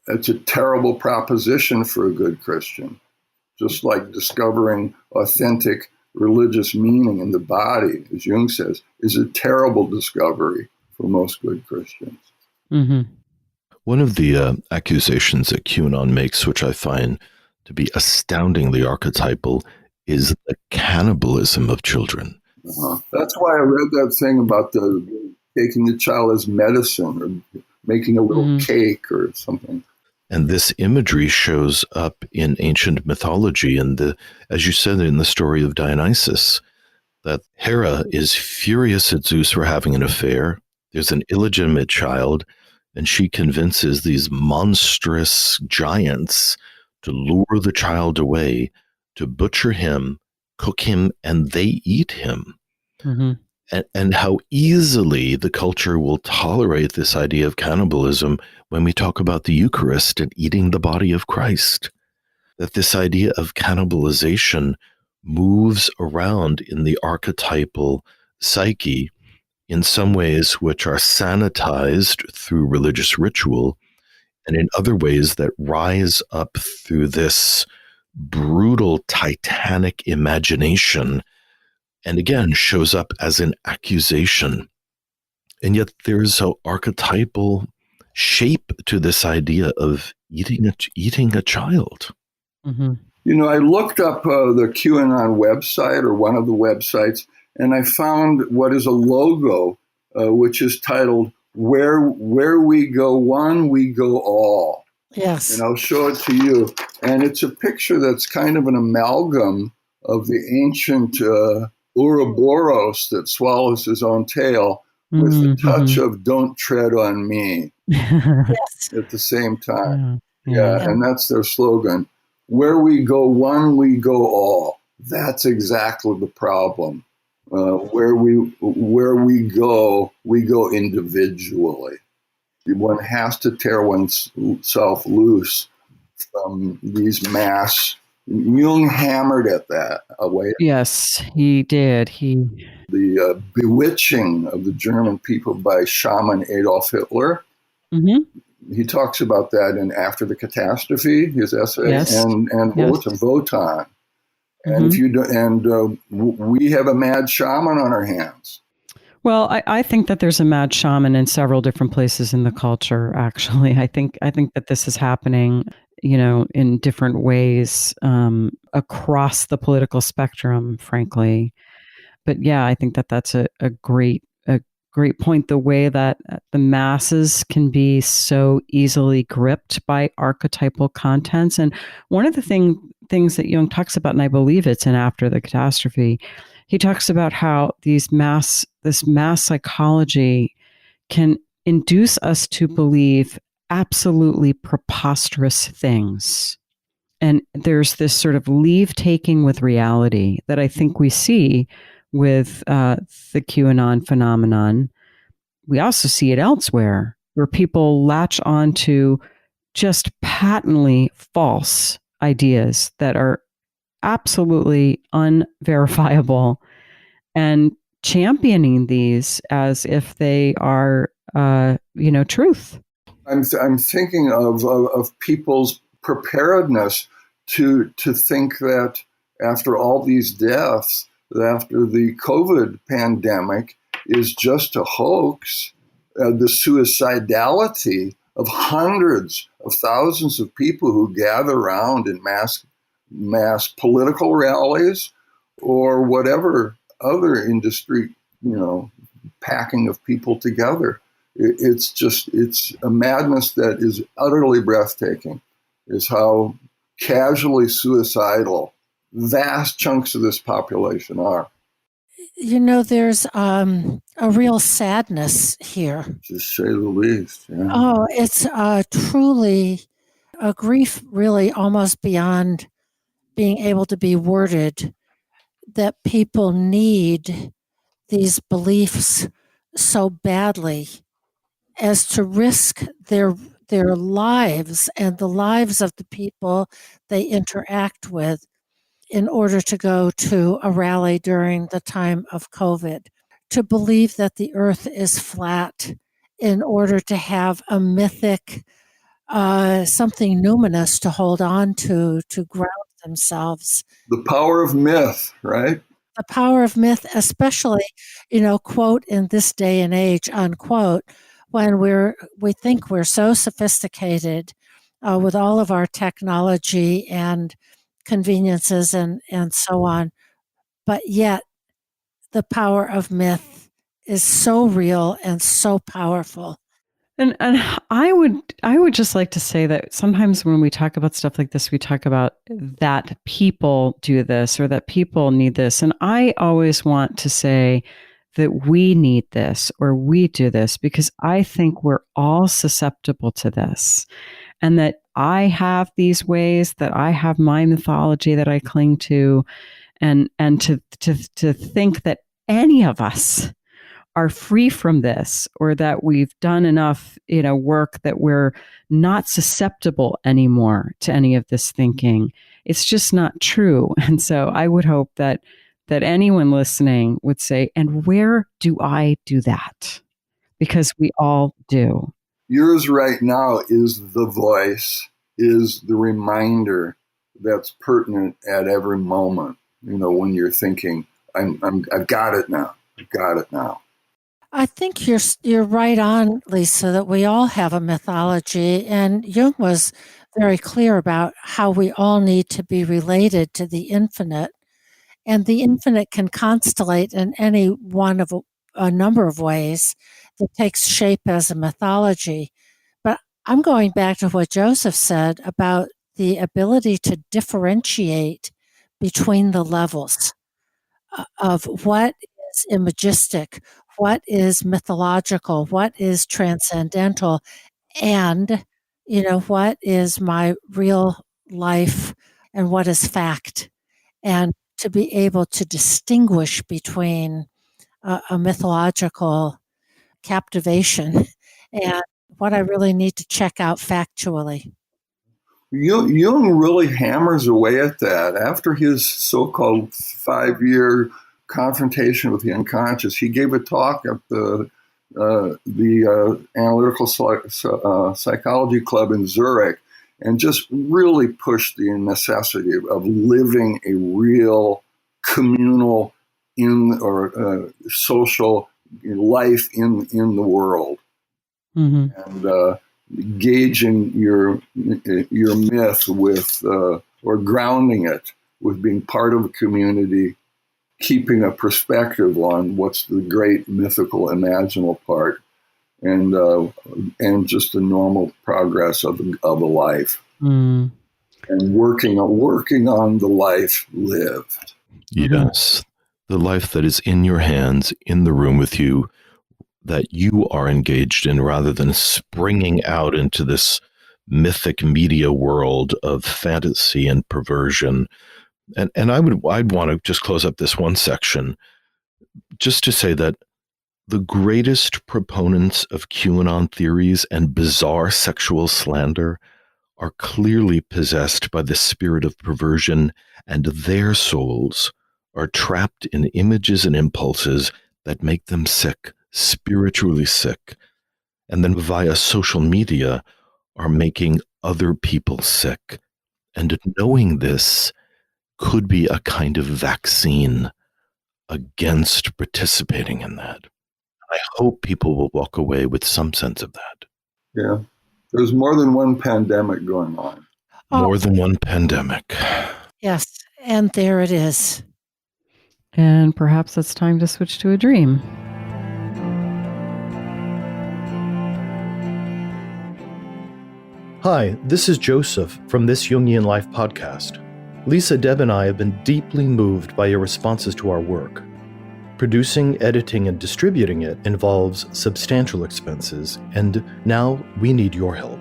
It's a terrible proposition for a good Christian. Just like discovering authentic religious meaning in the body, as Jung says, is a terrible discovery for most good Christians. One of the accusations that QAnon makes, which I find to be astoundingly archetypal, is the cannibalism of children. That's why I read that thing about taking the child as medicine or making a little cake or something. And this imagery shows up in ancient mythology, and as you said in the story of Dionysus, that Hera is furious at Zeus for having an affair. There's an illegitimate child, and she convinces these monstrous giants to lure the child away, to butcher him, cook him, and they eat him. And how easily the culture will tolerate this idea of cannibalism when we talk about the Eucharist and eating the body of Christ. That this idea of cannibalization moves around in the archetypal psyche in some ways which are sanitized through religious ritual, and in other ways that rise up through this brutal, titanic imagination, and again shows up as an accusation. And yet there's an archetypal shape to this idea of eating a child. I looked up the QAnon website, or one of the websites, and I found what is a logo which is titled "Where We Go One, We Go All." Yes. And I'll show it to you. And it's a picture that's kind of an amalgam of the ancient Ouroboros that swallows his own tail with the touch of "Don't tread on me" Yes. at the same time. Yeah. And that's their slogan. Where we go one, we go all. That's exactly the problem. Where we go individually. One has to tear oneself loose from these mass. Jung hammered at that away. Yes, he did. The bewitching of the German people by shaman Adolf Hitler. Mm-hmm. He talks about that in After the Catastrophe, his essay, and Wotan. And if you do, we have a mad shaman on our hands. Well, I think that there's a mad shaman in several different places in the culture. Actually, I think that this is happening, in different ways across the political spectrum, frankly. But yeah, I think that that's a great point. The way that the masses can be so easily gripped by archetypal contents, and one of the things that Jung talks about, and I believe it's in After the Catastrophe, he talks about how this mass psychology can induce us to believe absolutely preposterous things. And there's this sort of leave taking with reality that I think we see with the QAnon phenomenon. We also see it elsewhere, where people latch on to just patently false ideas that are absolutely unverifiable and championing these as if they are, truth. I'm thinking of people's preparedness to think that after all these deaths, after the COVID pandemic is just a hoax, the suicidality of hundreds of thousands of people who gather around in mass political rallies or whatever other industry, packing of people together. It's a madness that is utterly breathtaking, is how casually suicidal vast chunks of this population are. There's a real sadness here. To say the least. Yeah. Oh, it's truly a grief, really almost beyond being able to be worded, that people need these beliefs so badly as to risk their lives and the lives of the people they interact with in order to go to a rally during the time of COVID, to believe that the earth is flat in order to have a mythic, something numinous to hold on to ground themselves. The power of myth, right? The power of myth, especially, quote, in this day and age, unquote, when we think we're so sophisticated with all of our technology and conveniences and so on, but yet the power of myth is so real and so powerful. And I would just like to say that sometimes when we talk about stuff like this, we talk about that people do this or that people need this. And I always want to say that we need this or we do this because I think we're all susceptible to this. And that I have these ways, that I have my mythology that I cling to, and to think that any of us are free from this, or that we've done enough, work that we're not susceptible anymore to any of this thinking. It's just not true. And so I would hope that anyone listening would say, and where do I do that? Because we all do. Yours right now is the voice, is the reminder that's pertinent at every moment. When you're thinking, I've got it now. I've got it now. I think you're right on, Lisa, that we all have a mythology, and Jung was very clear about how we all need to be related to the infinite, and the infinite can constellate in any one of a number of ways that takes shape as a mythology. But I'm going back to what Joseph said about the ability to differentiate between the levels of what is imagistic, what is mythological, what is transcendental, and what is my real life and what is fact, and to be able to distinguish between a mythological captivation and what I really need to check out factually. Jung really hammers away at that. After his so-called 5-year confrontation with the unconscious, he gave a talk at the Analytical Psychology Club in Zurich, and just really pushed the necessity of living a real communal social life in the world, and gauging your myth with or grounding it with being part of a community, keeping a perspective on what's the great mythical imaginal part, and just the normal progress of a life, and working on the life lived. Yes, the life that is in your hands, in the room with you, that you are engaged in, rather than springing out into this mythic media world of fantasy and perversion. And I'd want to just close up this one section just to say that the greatest proponents of QAnon theories and bizarre sexual slander are clearly possessed by the spirit of perversion, and their souls are trapped in images and impulses that make them sick, spiritually sick, and then via social media are making other people sick. And knowing this could be a kind of vaccine against participating in that. I hope people will walk away with some sense of that. Yeah. There's more than one pandemic going on. More than one pandemic. Yes, and there it is. And perhaps it's time to switch to a dream. Hi, this is Joseph from This Jungian Life podcast. Lisa, Deb, and I have been deeply moved by your responses to our work. Producing, editing, and distributing it involves substantial expenses, and now we need your help.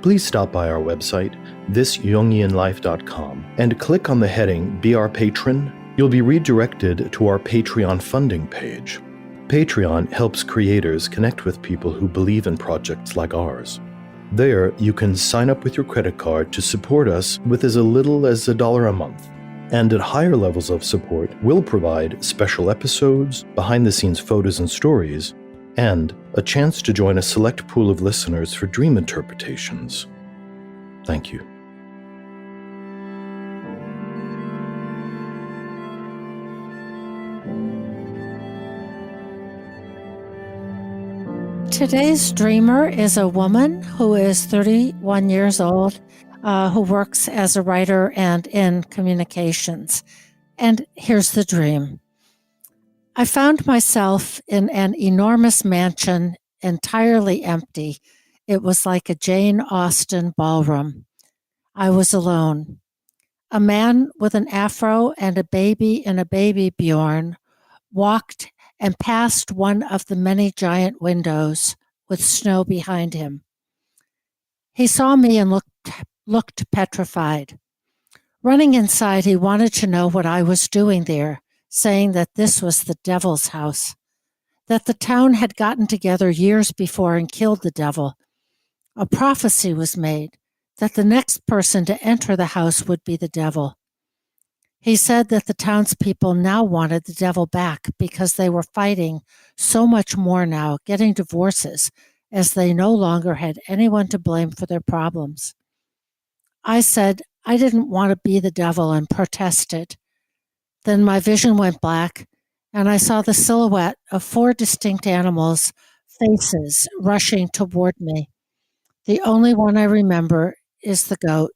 Please stop by our website, thisjungianlife.com, and click on the heading Be Our Patron. You'll be redirected to our Patreon funding page. Patreon helps creators connect with people who believe in projects like ours. There, you can sign up with your credit card to support us with as little as $1 a month. And at higher levels of support, we'll provide special episodes, behind-the-scenes photos and stories, and a chance to join a select pool of listeners for dream interpretations. Thank you. Today's dreamer is a woman who is 31 years old, who works as a writer and in communications. And here's the dream. I found myself in an enormous mansion, entirely empty. It was like a Jane Austen ballroom. I was alone. A man with an afro and a baby in a baby Bjorn walked and passed one of the many giant windows with snow behind him. He saw me and looked petrified. Running inside, he wanted to know what I was doing there, saying that this was the devil's house, that the town had gotten together years before and killed the devil. A prophecy was made that the next person to enter the house would be the devil. He said that the townspeople now wanted the devil back because they were fighting so much more now, getting divorces, as they no longer had anyone to blame for their problems. I said I didn't want to be the devil and protested. Then my vision went black, and I saw the silhouette of 4 distinct animals' faces rushing toward me. The only one I remember is the goat.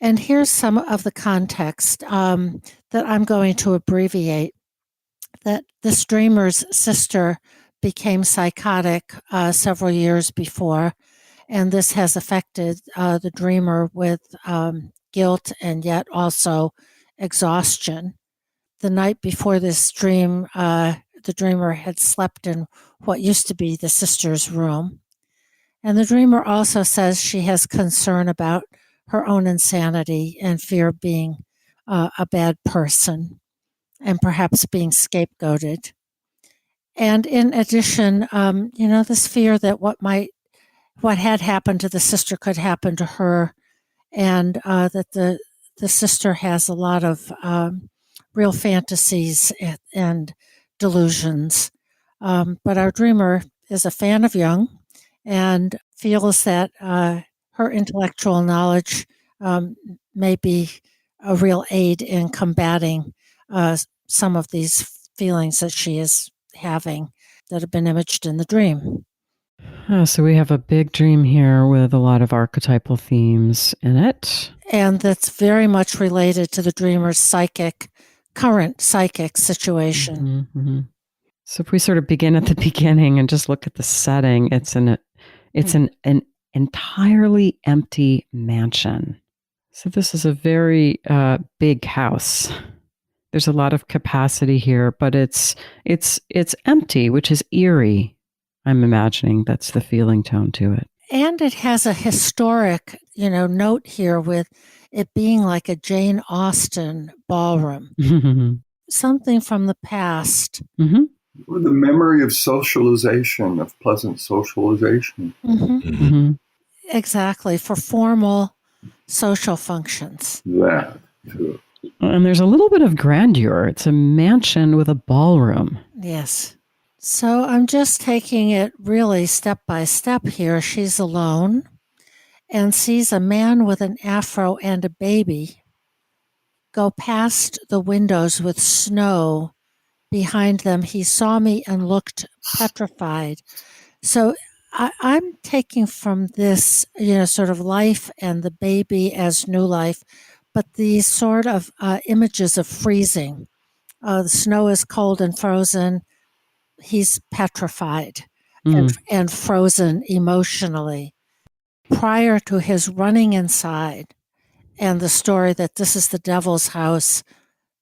And here's some of the context that I'm going to abbreviate. that this dreamer's sister became psychotic several years before, and this has affected the dreamer with guilt and yet also exhaustion. The night before this dream, the dreamer had slept in what used to be the sister's room. And the dreamer also says she has concern about her own insanity and fear of being a bad person and perhaps being scapegoated. And in addition, this fear that what had happened to the sister could happen to her, and that the sister has a lot of real fantasies and delusions. But our dreamer is a fan of Jung and feels that her intellectual knowledge may be a real aid in combating some of these feelings that she is having that have been imaged in the dream. So we have a big dream here with a lot of archetypal themes in it. And that's very much related to the dreamer's current psychic situation. Mm-hmm. So if we sort of begin at the beginning and just look at the setting, it's an entirely empty mansion. So this is a very big house. There's a lot of capacity here, but it's empty, which is eerie. I'm imagining that's the feeling tone to it. And it has a historic, note here with it being like a Jane Austen ballroom. Something from the past. Mm-hmm. With the memory of socialization, of pleasant socialization. Mm-hmm. Mm-hmm. Exactly, for formal social functions. That, too. And there's a little bit of grandeur. It's a mansion with a ballroom. Yes. So I'm just taking it really step by step here. She's alone and sees a man with an afro and a baby go past the windows with snow behind them. He saw me and looked petrified. So I'm taking from this, sort of life and the baby as new life, but these sort of images of freezing. The snow is cold and frozen. He's petrified and frozen emotionally. Prior to his running inside and the story that this is the devil's house,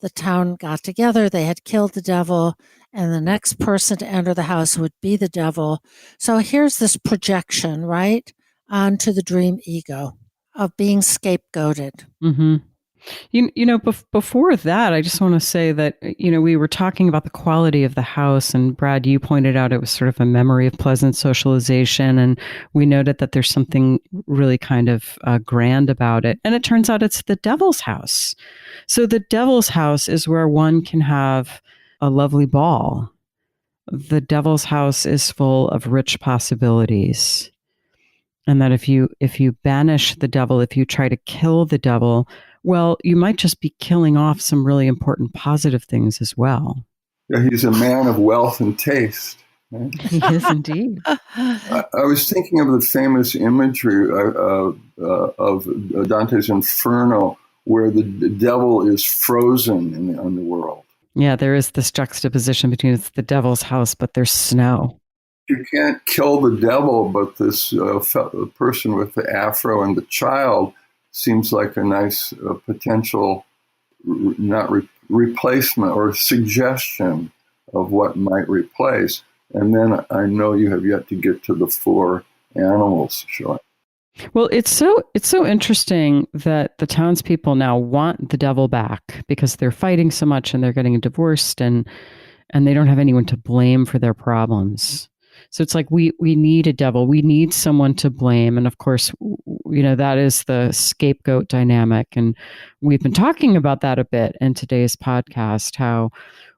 the town got together, they had killed the devil, and the next person to enter the house would be the devil. So here's this projection, right, onto the dream ego of being scapegoated. Mm-hmm. Before that, I just want to say that, we were talking about the quality of the house, and Brad, you pointed out it was sort of a memory of pleasant socialization, and we noted that there's something really kind of grand about it. And it turns out it's the devil's house. So the devil's house is where one can have a lovely ball. The devil's house is full of rich possibilities. And that if you banish the devil, if you try to kill the devil, well, you might just be killing off some really important positive things as well. Yeah, he's a man of wealth and taste. Right? He is indeed. I was thinking of the famous imagery of Dante's Inferno, where the devil is frozen in the underworld. Yeah, there is this juxtaposition between it's the devil's house, but there's snow. You can't kill the devil, but this person with the afro and the child seems like a nice potential, replacement or suggestion of what might replace. And then I know you have yet to get to the 4 animals, Sean. Well, it's so interesting that the townspeople now want the devil back because they're fighting so much and they're getting divorced and they don't have anyone to blame for their problems. So it's like we need a devil. We need someone to blame. And of course, that is the scapegoat dynamic. And we've been talking about that a bit in today's podcast, how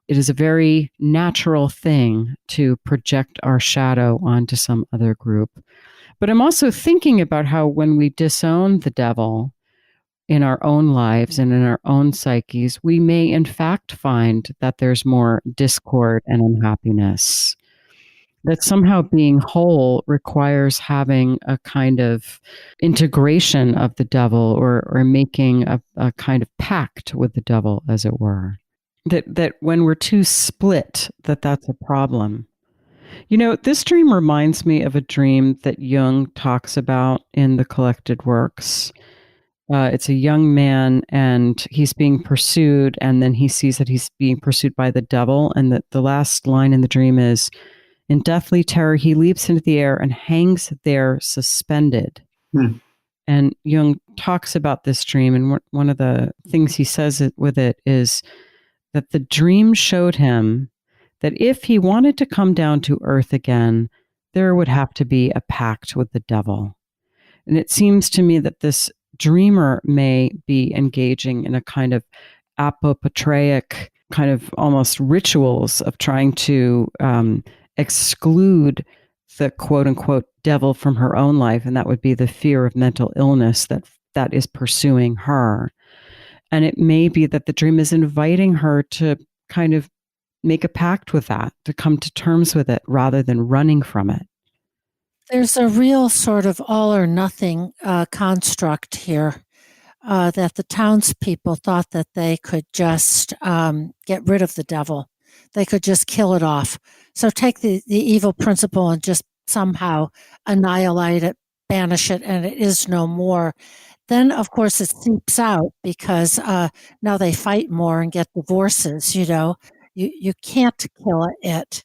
it is a very natural thing to project our shadow onto some other group. But I'm also thinking about how when we disown the devil in our own lives and in our own psyches, we may in fact find that there's more discord and unhappiness. That somehow being whole requires having a kind of integration of the devil or making a kind of pact with the devil, as it were. that when we're too split, that's a problem. This dream reminds me of a dream that Jung talks about in the collected works. It's a young man, and he's being pursued, and then he sees that he's being pursued by the devil, and the last line in the dream is, in deathly terror, he leaps into the air and hangs there suspended. And Jung talks about this dream, and one of the things he says with it is that the dream showed him that if he wanted to come down to earth again, there would have to be a pact with the devil. And it seems to me that this dreamer may be engaging in a kind of apopatreic, kind of almost rituals of trying to exclude the quote unquote devil from her own life. And that would be the fear of mental illness that is pursuing her. And it may be that the dream is inviting her to kind of make a pact with that, to come to terms with it rather than running from it. There's a real sort of all or nothing construct here, that the townspeople thought that they could just get rid of the devil. They could just kill it off. So take the evil principle and just somehow annihilate it, banish it, and it is no more. Then, of course, it seeps out because now they fight more and get divorces, You can't kill it.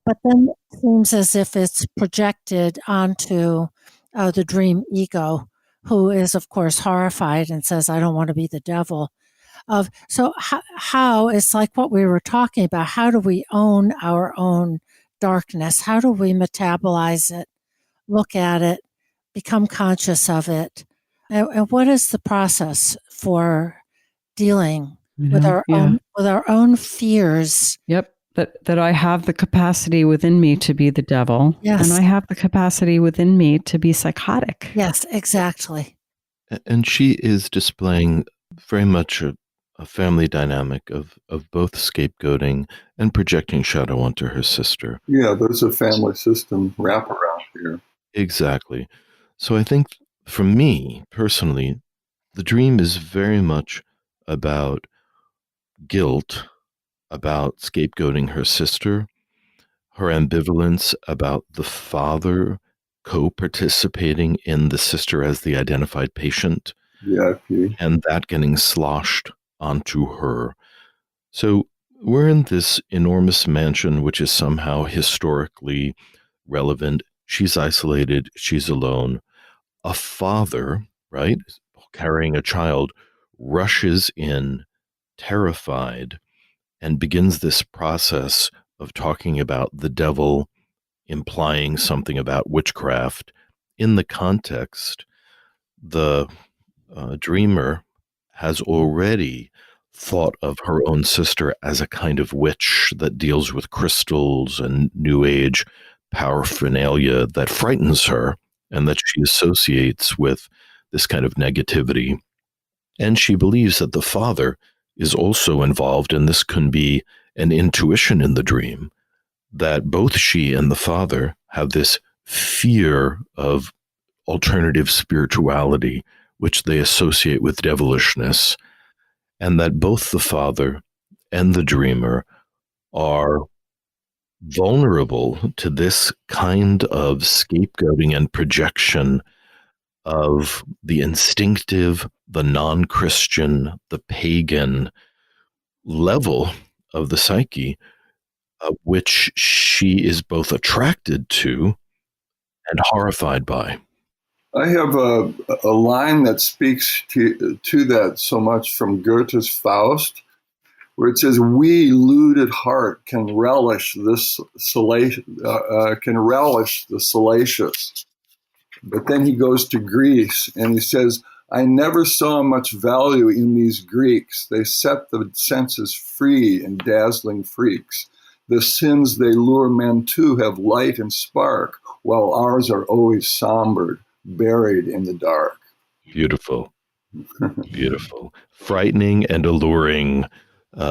But then it seems as if it's projected onto the dream ego, who is, of course, horrified and says, I don't want to be the devil. So how it's like what we were talking about. How do we own our own darkness? How do we metabolize it, look at it, become conscious of it? And what is the process for dealing with our own fears? Yep. That I have the capacity within me to be the devil. Yes. And I have the capacity within me to be psychotic. Yes, exactly. And she is displaying very much a family dynamic of both scapegoating and projecting shadow onto her sister. Yeah, there's a family system wraparound here. Exactly. So I think for me, personally, the dream is very much about guilt, about scapegoating her sister, her ambivalence about the father co-participating in the sister as the identified patient, and that getting sloshed onto her. So we're in this enormous mansion, which is somehow historically relevant. She's isolated. She's alone. A father, right, carrying a child, rushes in, terrified, and begins this process of talking about the devil, implying something about witchcraft. In the context, the dreamer has already thought of her own sister as a kind of witch that deals with crystals and New Age paraphernalia that frightens her and that she associates with this kind of negativity. And she believes that the father is also involved, and this can be an intuition in the dream, that both she and the father have this fear of alternative spirituality, which they associate with devilishness, and that both the father and the dreamer are vulnerable to this kind of scapegoating and projection of the instinctive, the non-Christian, the pagan level of the psyche, which she is both attracted to and horrified by. I have a line that speaks to that so much from Goethe's Faust, where it says, "We, lewd heart, can relish the salacious." But then he goes to Greece and he says, "I never saw much value in these Greeks. They set the senses free in dazzling freaks. The sins they lure men to have light and spark, while ours are always sombered, buried in the dark." Beautiful. Beautiful. Frightening and alluring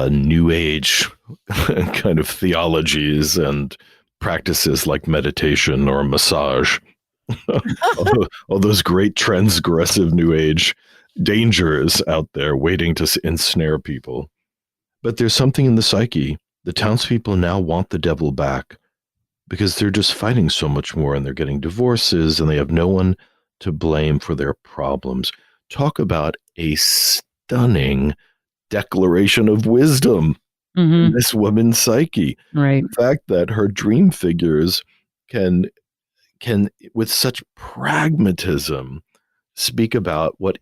New Age kind of theologies and practices like meditation or massage. all those great transgressive New Age dangers out there waiting to ensnare people. But there's something in the psyche. The townspeople now want the devil back because they're just fighting so much more, and they're getting divorces, and they have no one to blame for their problems. Talk about a stunning declaration of wisdom in this woman's psyche. Right. The fact that her dream figures can with such pragmatism speak about what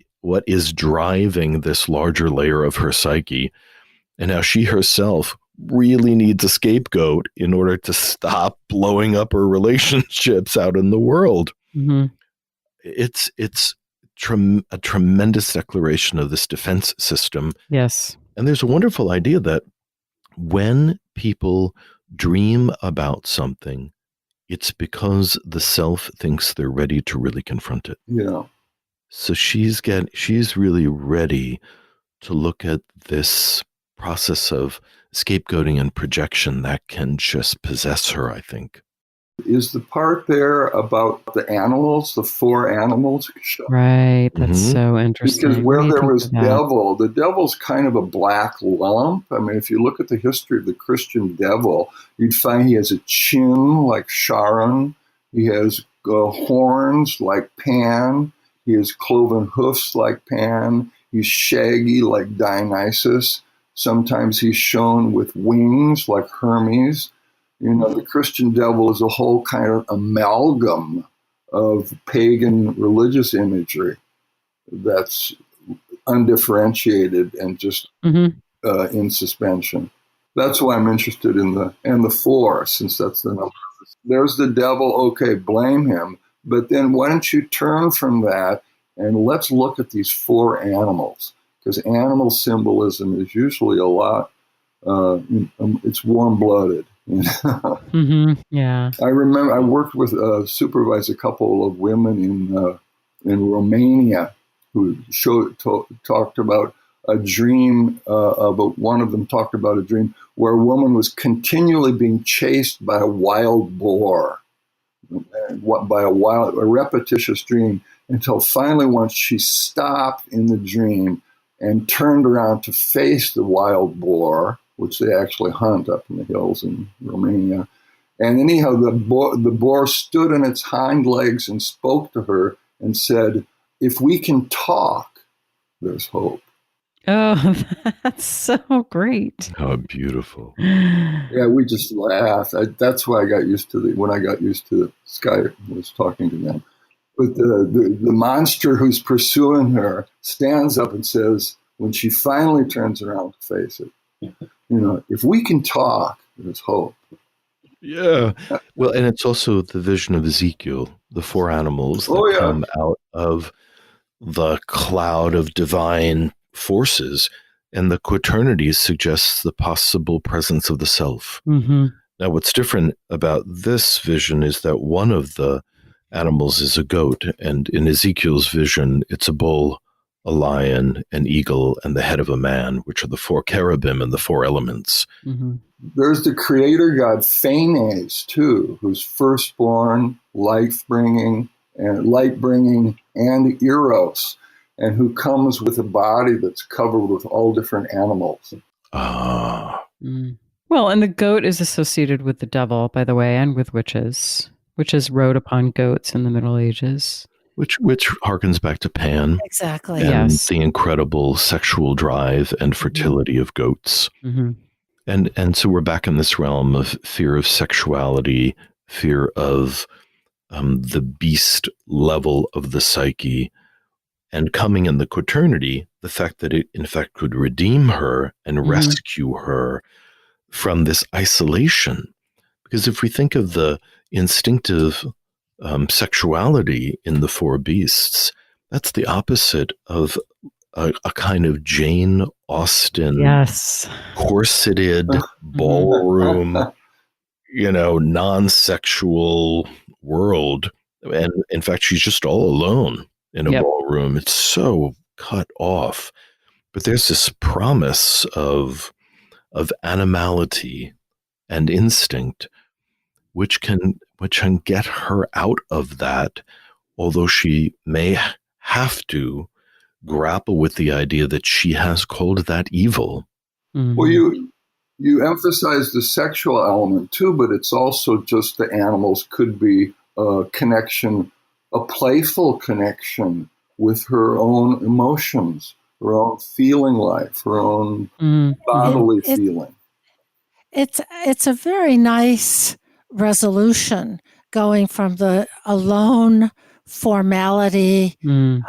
is driving this larger layer of her psyche, and how she herself really needs a scapegoat in order to stop blowing up her relationships out in the world. Mm-hmm. It's a tremendous declaration of this defense system. Yes. And there's a wonderful idea that when people dream about something, it's because the self thinks they're ready to really confront it. Yeah. So she's really ready to look at this process of scapegoating and projection that can just possess her, I think. Is the part there about the animals, the 4 animals? Right. That's so interesting. Because where there was devil, the devil's kind of a black lump. I mean, if you look at the history of the Christian devil, you'd find he has a chin like Charon. He has horns like Pan. He has cloven hoofs like Pan. He's shaggy like Dionysus. Sometimes he's shown with wings like Hermes. You know, the Christian devil is a whole kind of amalgam of pagan religious imagery that's undifferentiated and just in suspension. That's why I'm interested in the 4, since that's the number. There's the devil, okay, blame him. But then why don't you turn from that and let's look at these 4 animals? Because animal symbolism is usually a lot, it's warm-blooded. You know? Yeah. I remember I worked with, supervised a couple of women in Romania who talked about a dream, but one of them talked about a dream where a woman was continually being chased by a wild boar, by a repetitious dream, until finally once she stopped in the dream and turned around to face the wild boar, which they actually hunt up in the hills in Romania. And anyhow, the boar stood on its hind legs and spoke to her and said, "If we can talk, there's hope." Oh, that's so great. How beautiful. Yeah, we just laughed. That's why I got used to when I got used to Sky was talking to them. But the monster who's pursuing her stands up and says, when she finally turns around to face it, you know, if we can talk, there's hope. Yeah. Well, and it's also the vision of Ezekiel, the 4 animals that come out of the cloud of divine forces, and the quaternities suggests the possible presence of the self. Now, what's different about this vision is that one of the animals is a goat, and in Ezekiel's vision, it's a bull, a lion, an eagle, and the head of a man, which are the 4 cherubim and the 4 elements. There's the creator god Phanes, too, who's firstborn, light-bringing, and Eros, and who comes with a body that's covered with all different animals. Well, and the goat is associated with the devil, by the way, and with witches. Witches rode upon goats in the Middle Ages. Which harkens back to Pan. Exactly. And the incredible sexual drive and fertility of goats. And so we're back in this realm of fear of sexuality, fear of the beast level of the psyche, and coming in the quaternity, the fact that it in fact could redeem her and rescue her from this isolation. Because if we think of the instinctive sexuality in the 4 beasts, that's the opposite of a kind of Jane Austen, corseted ballroom, you know, non-sexual world. And in fact, she's just all alone in a ballroom. It's so cut off. But there's this promise of animality and instinct, which can get her out of that, although she may have to grapple with the idea that she has called that evil. Mhm. Well, you emphasize the sexual element too, but it's also just the animals could be a connection, a playful connection with her own emotions, her own feeling life, her own bodily feeling. It's a very nice resolution going from the alone formality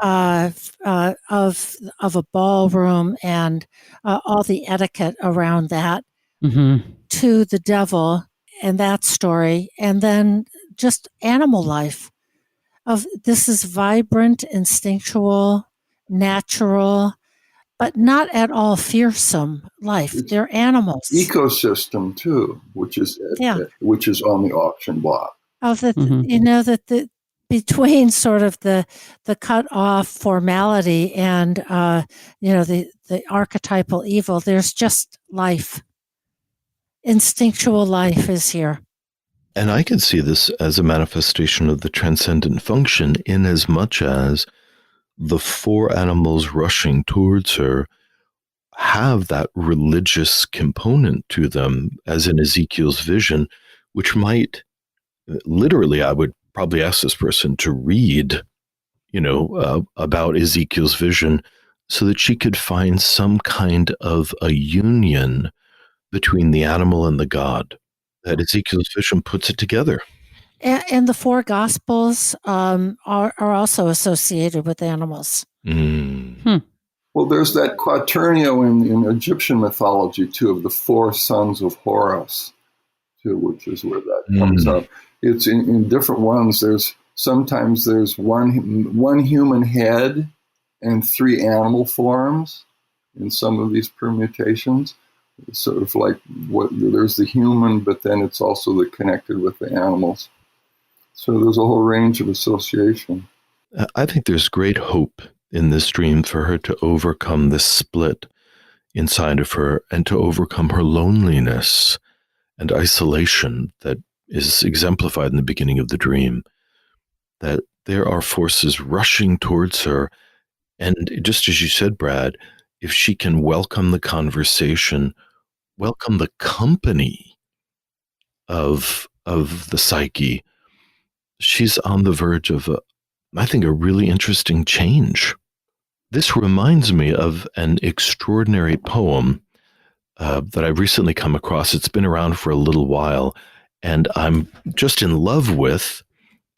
of a ballroom and all the etiquette around that to the devil and that story, and then just animal life. This is vibrant, instinctual, natural, but not at all fearsome life. They're animals. Ecosystem too, which is on the auction block. Between sort of the cut off formality and the archetypal evil, there's just life. Instinctual life is here. And I can see this as a manifestation of the transcendent function, in as much as the four animals rushing towards her have that religious component to them, as in Ezekiel's vision, which might literally, I would probably ask this person to read, about Ezekiel's vision so that she could find some kind of a union between the animal and the God. That Ezekiel's vision puts it together. And the four Gospels are also associated with animals. Well, there's that quaternio in Egyptian mythology, too, of the four sons of Horus, too, which is where that comes up. It's in different ones. Sometimes there's one human head and three animal forms in some of these permutations. It's sort of like there's the human, but then it's also connected with the animals. So there's a whole range of association. I think there's great hope in this dream for her to overcome this split inside of her and to overcome her loneliness and isolation that is exemplified in the beginning of the dream. That there are forces rushing towards her. And just as you said, Brad, if she can welcome the conversation, welcome the company of the psyche, she's on the verge of I think a really interesting change. This reminds me of an extraordinary poem that I've recently come across. It's been around for a little while, and I'm just in love with.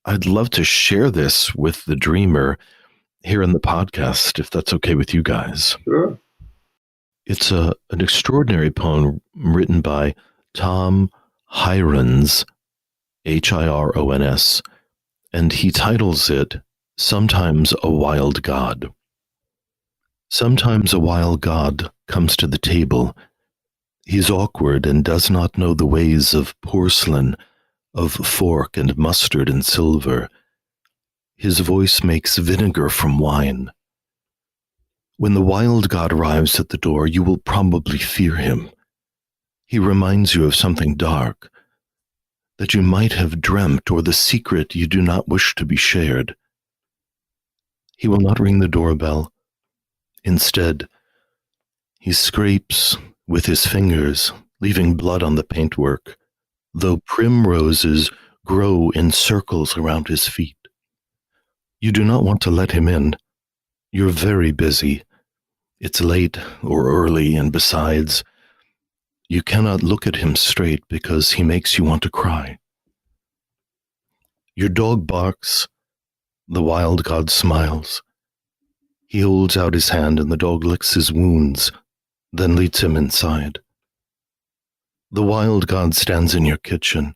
I'd love to share this with the dreamer here in the podcast, if that's okay with you guys. Sure. It's an extraordinary poem written by Tom Hirons, Hirons, and he titles it, Sometimes a Wild God. Sometimes a wild God comes to the table. He's awkward and does not know the ways of porcelain, of fork and mustard and silver. His voice makes vinegar from wine. When the wild God arrives at the door, you will probably fear him. He reminds you of something dark, that you might have dreamt, or the secret you do not wish to be shared. He will not ring the doorbell. Instead, he scrapes with his fingers, leaving blood on the paintwork, though primroses grow in circles around his feet. You do not want to let him in. You're very busy. It's late or early, and besides, you cannot look at him straight because he makes you want to cry. Your dog barks. The wild God smiles. He holds out his hand and the dog licks his wounds, then leads him inside. The wild God stands in your kitchen.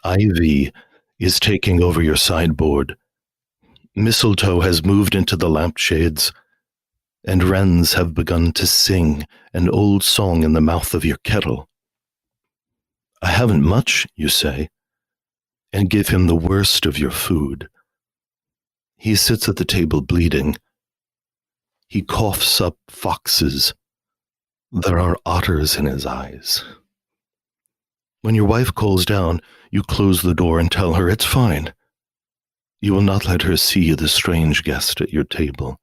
Ivy is taking over your sideboard. Mistletoe has moved into the lampshades, and wrens have begun to sing an old song in the mouth of your kettle. I haven't much, you say, and give him the worst of your food. He sits at the table bleeding. He coughs up foxes. There are otters in his eyes. When your wife calls down, you close the door and tell her it's fine. You will not let her see the strange guest at your table.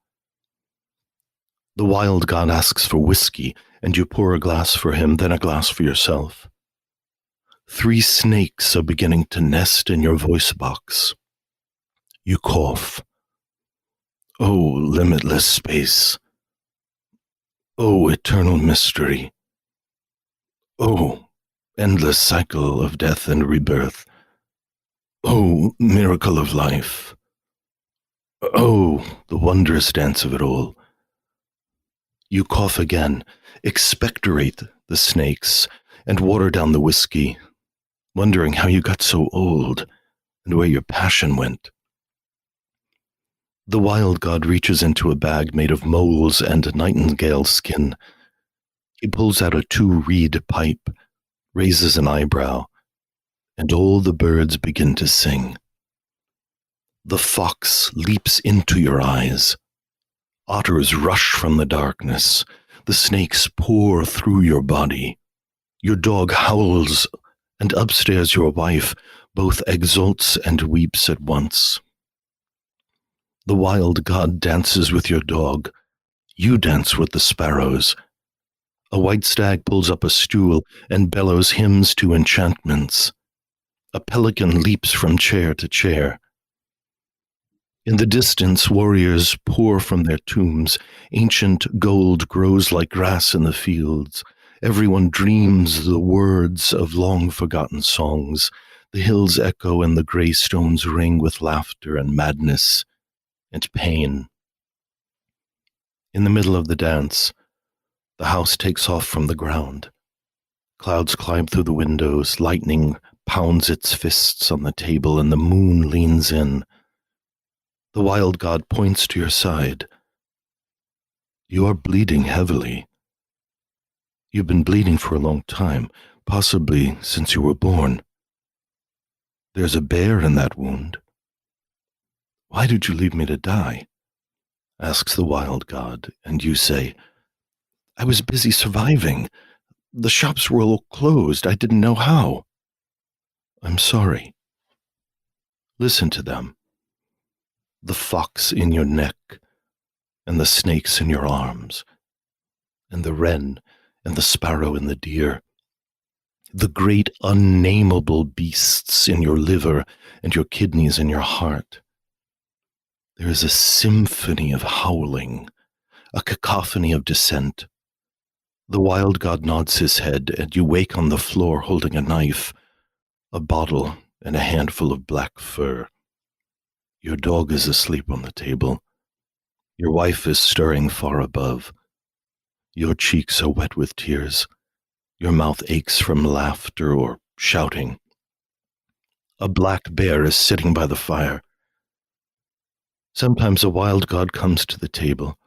The wild God asks for whiskey, and you pour a glass for him, then a glass for yourself. 3 snakes are beginning to nest in your voice box. You cough. Oh, limitless space. Oh, eternal mystery. Oh, endless cycle of death and rebirth. Oh, miracle of life. Oh, the wondrous dance of it all. You cough again, expectorate the snakes, and water down the whiskey, wondering how you got so old and where your passion went. The wild god reaches into a bag made of moles and nightingale skin. He pulls out a 2-reed pipe, raises an eyebrow, and all the birds begin to sing. The fox leaps into your eyes. Otters rush from the darkness. The snakes pour through your body. Your dog howls, and upstairs your wife both exults and weeps at once. The wild god dances with your dog. You dance with the sparrows. A white stag pulls up a stool and bellows hymns to enchantments. A pelican leaps from chair to chair. In the distance, warriors pour from their tombs. Ancient gold grows like grass in the fields. Everyone dreams the words of long-forgotten songs. The hills echo and the gray stones ring with laughter and madness and pain. In the middle of the dance, the house takes off from the ground. Clouds climb through the windows, lightning pounds its fists on the table, and the moon leans in. The wild god points to your side. You are bleeding heavily. You've been bleeding for a long time, possibly since you were born. There's a bear in that wound. Why did you leave me to die? Asks the wild god, and you say, I was busy surviving. The shops were all closed. I didn't know how. I'm sorry. Listen to them. The fox in your neck, and the snakes in your arms, and the wren, and the sparrow and the deer, the great unnameable beasts in your liver and your kidneys and your heart. There is a symphony of howling, a cacophony of dissent. The wild god nods his head, and you wake on the floor holding a knife, a bottle, and a handful of black fur. Your dog is asleep on the table. Your wife is stirring far above. Your cheeks are wet with tears. Your mouth aches from laughter or shouting. A black bear is sitting by the fire. Sometimes a wild god comes to the table.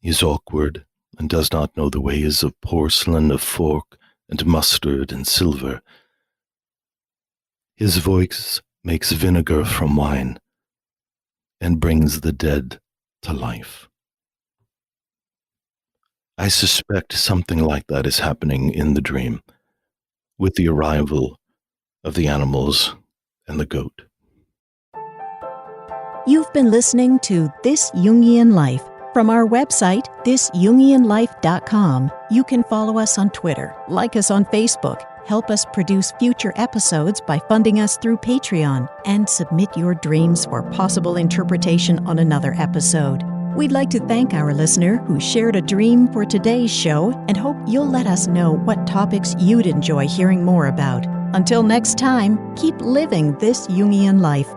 He is awkward and does not know the ways of porcelain, of fork, and mustard and silver. His voice makes vinegar from wine and brings the dead to life. I suspect something like that is happening in the dream, with the arrival of the animals and the goat. You've been listening to This Jungian Life. From our website, thisjungianlife.com, you can follow us on Twitter, like us on Facebook, help us produce future episodes by funding us through Patreon, and submit your dreams for possible interpretation on another episode. We'd like to thank our listener who shared a dream for today's show and hope you'll let us know what topics you'd enjoy hearing more about. Until next time, keep living this Jungian life.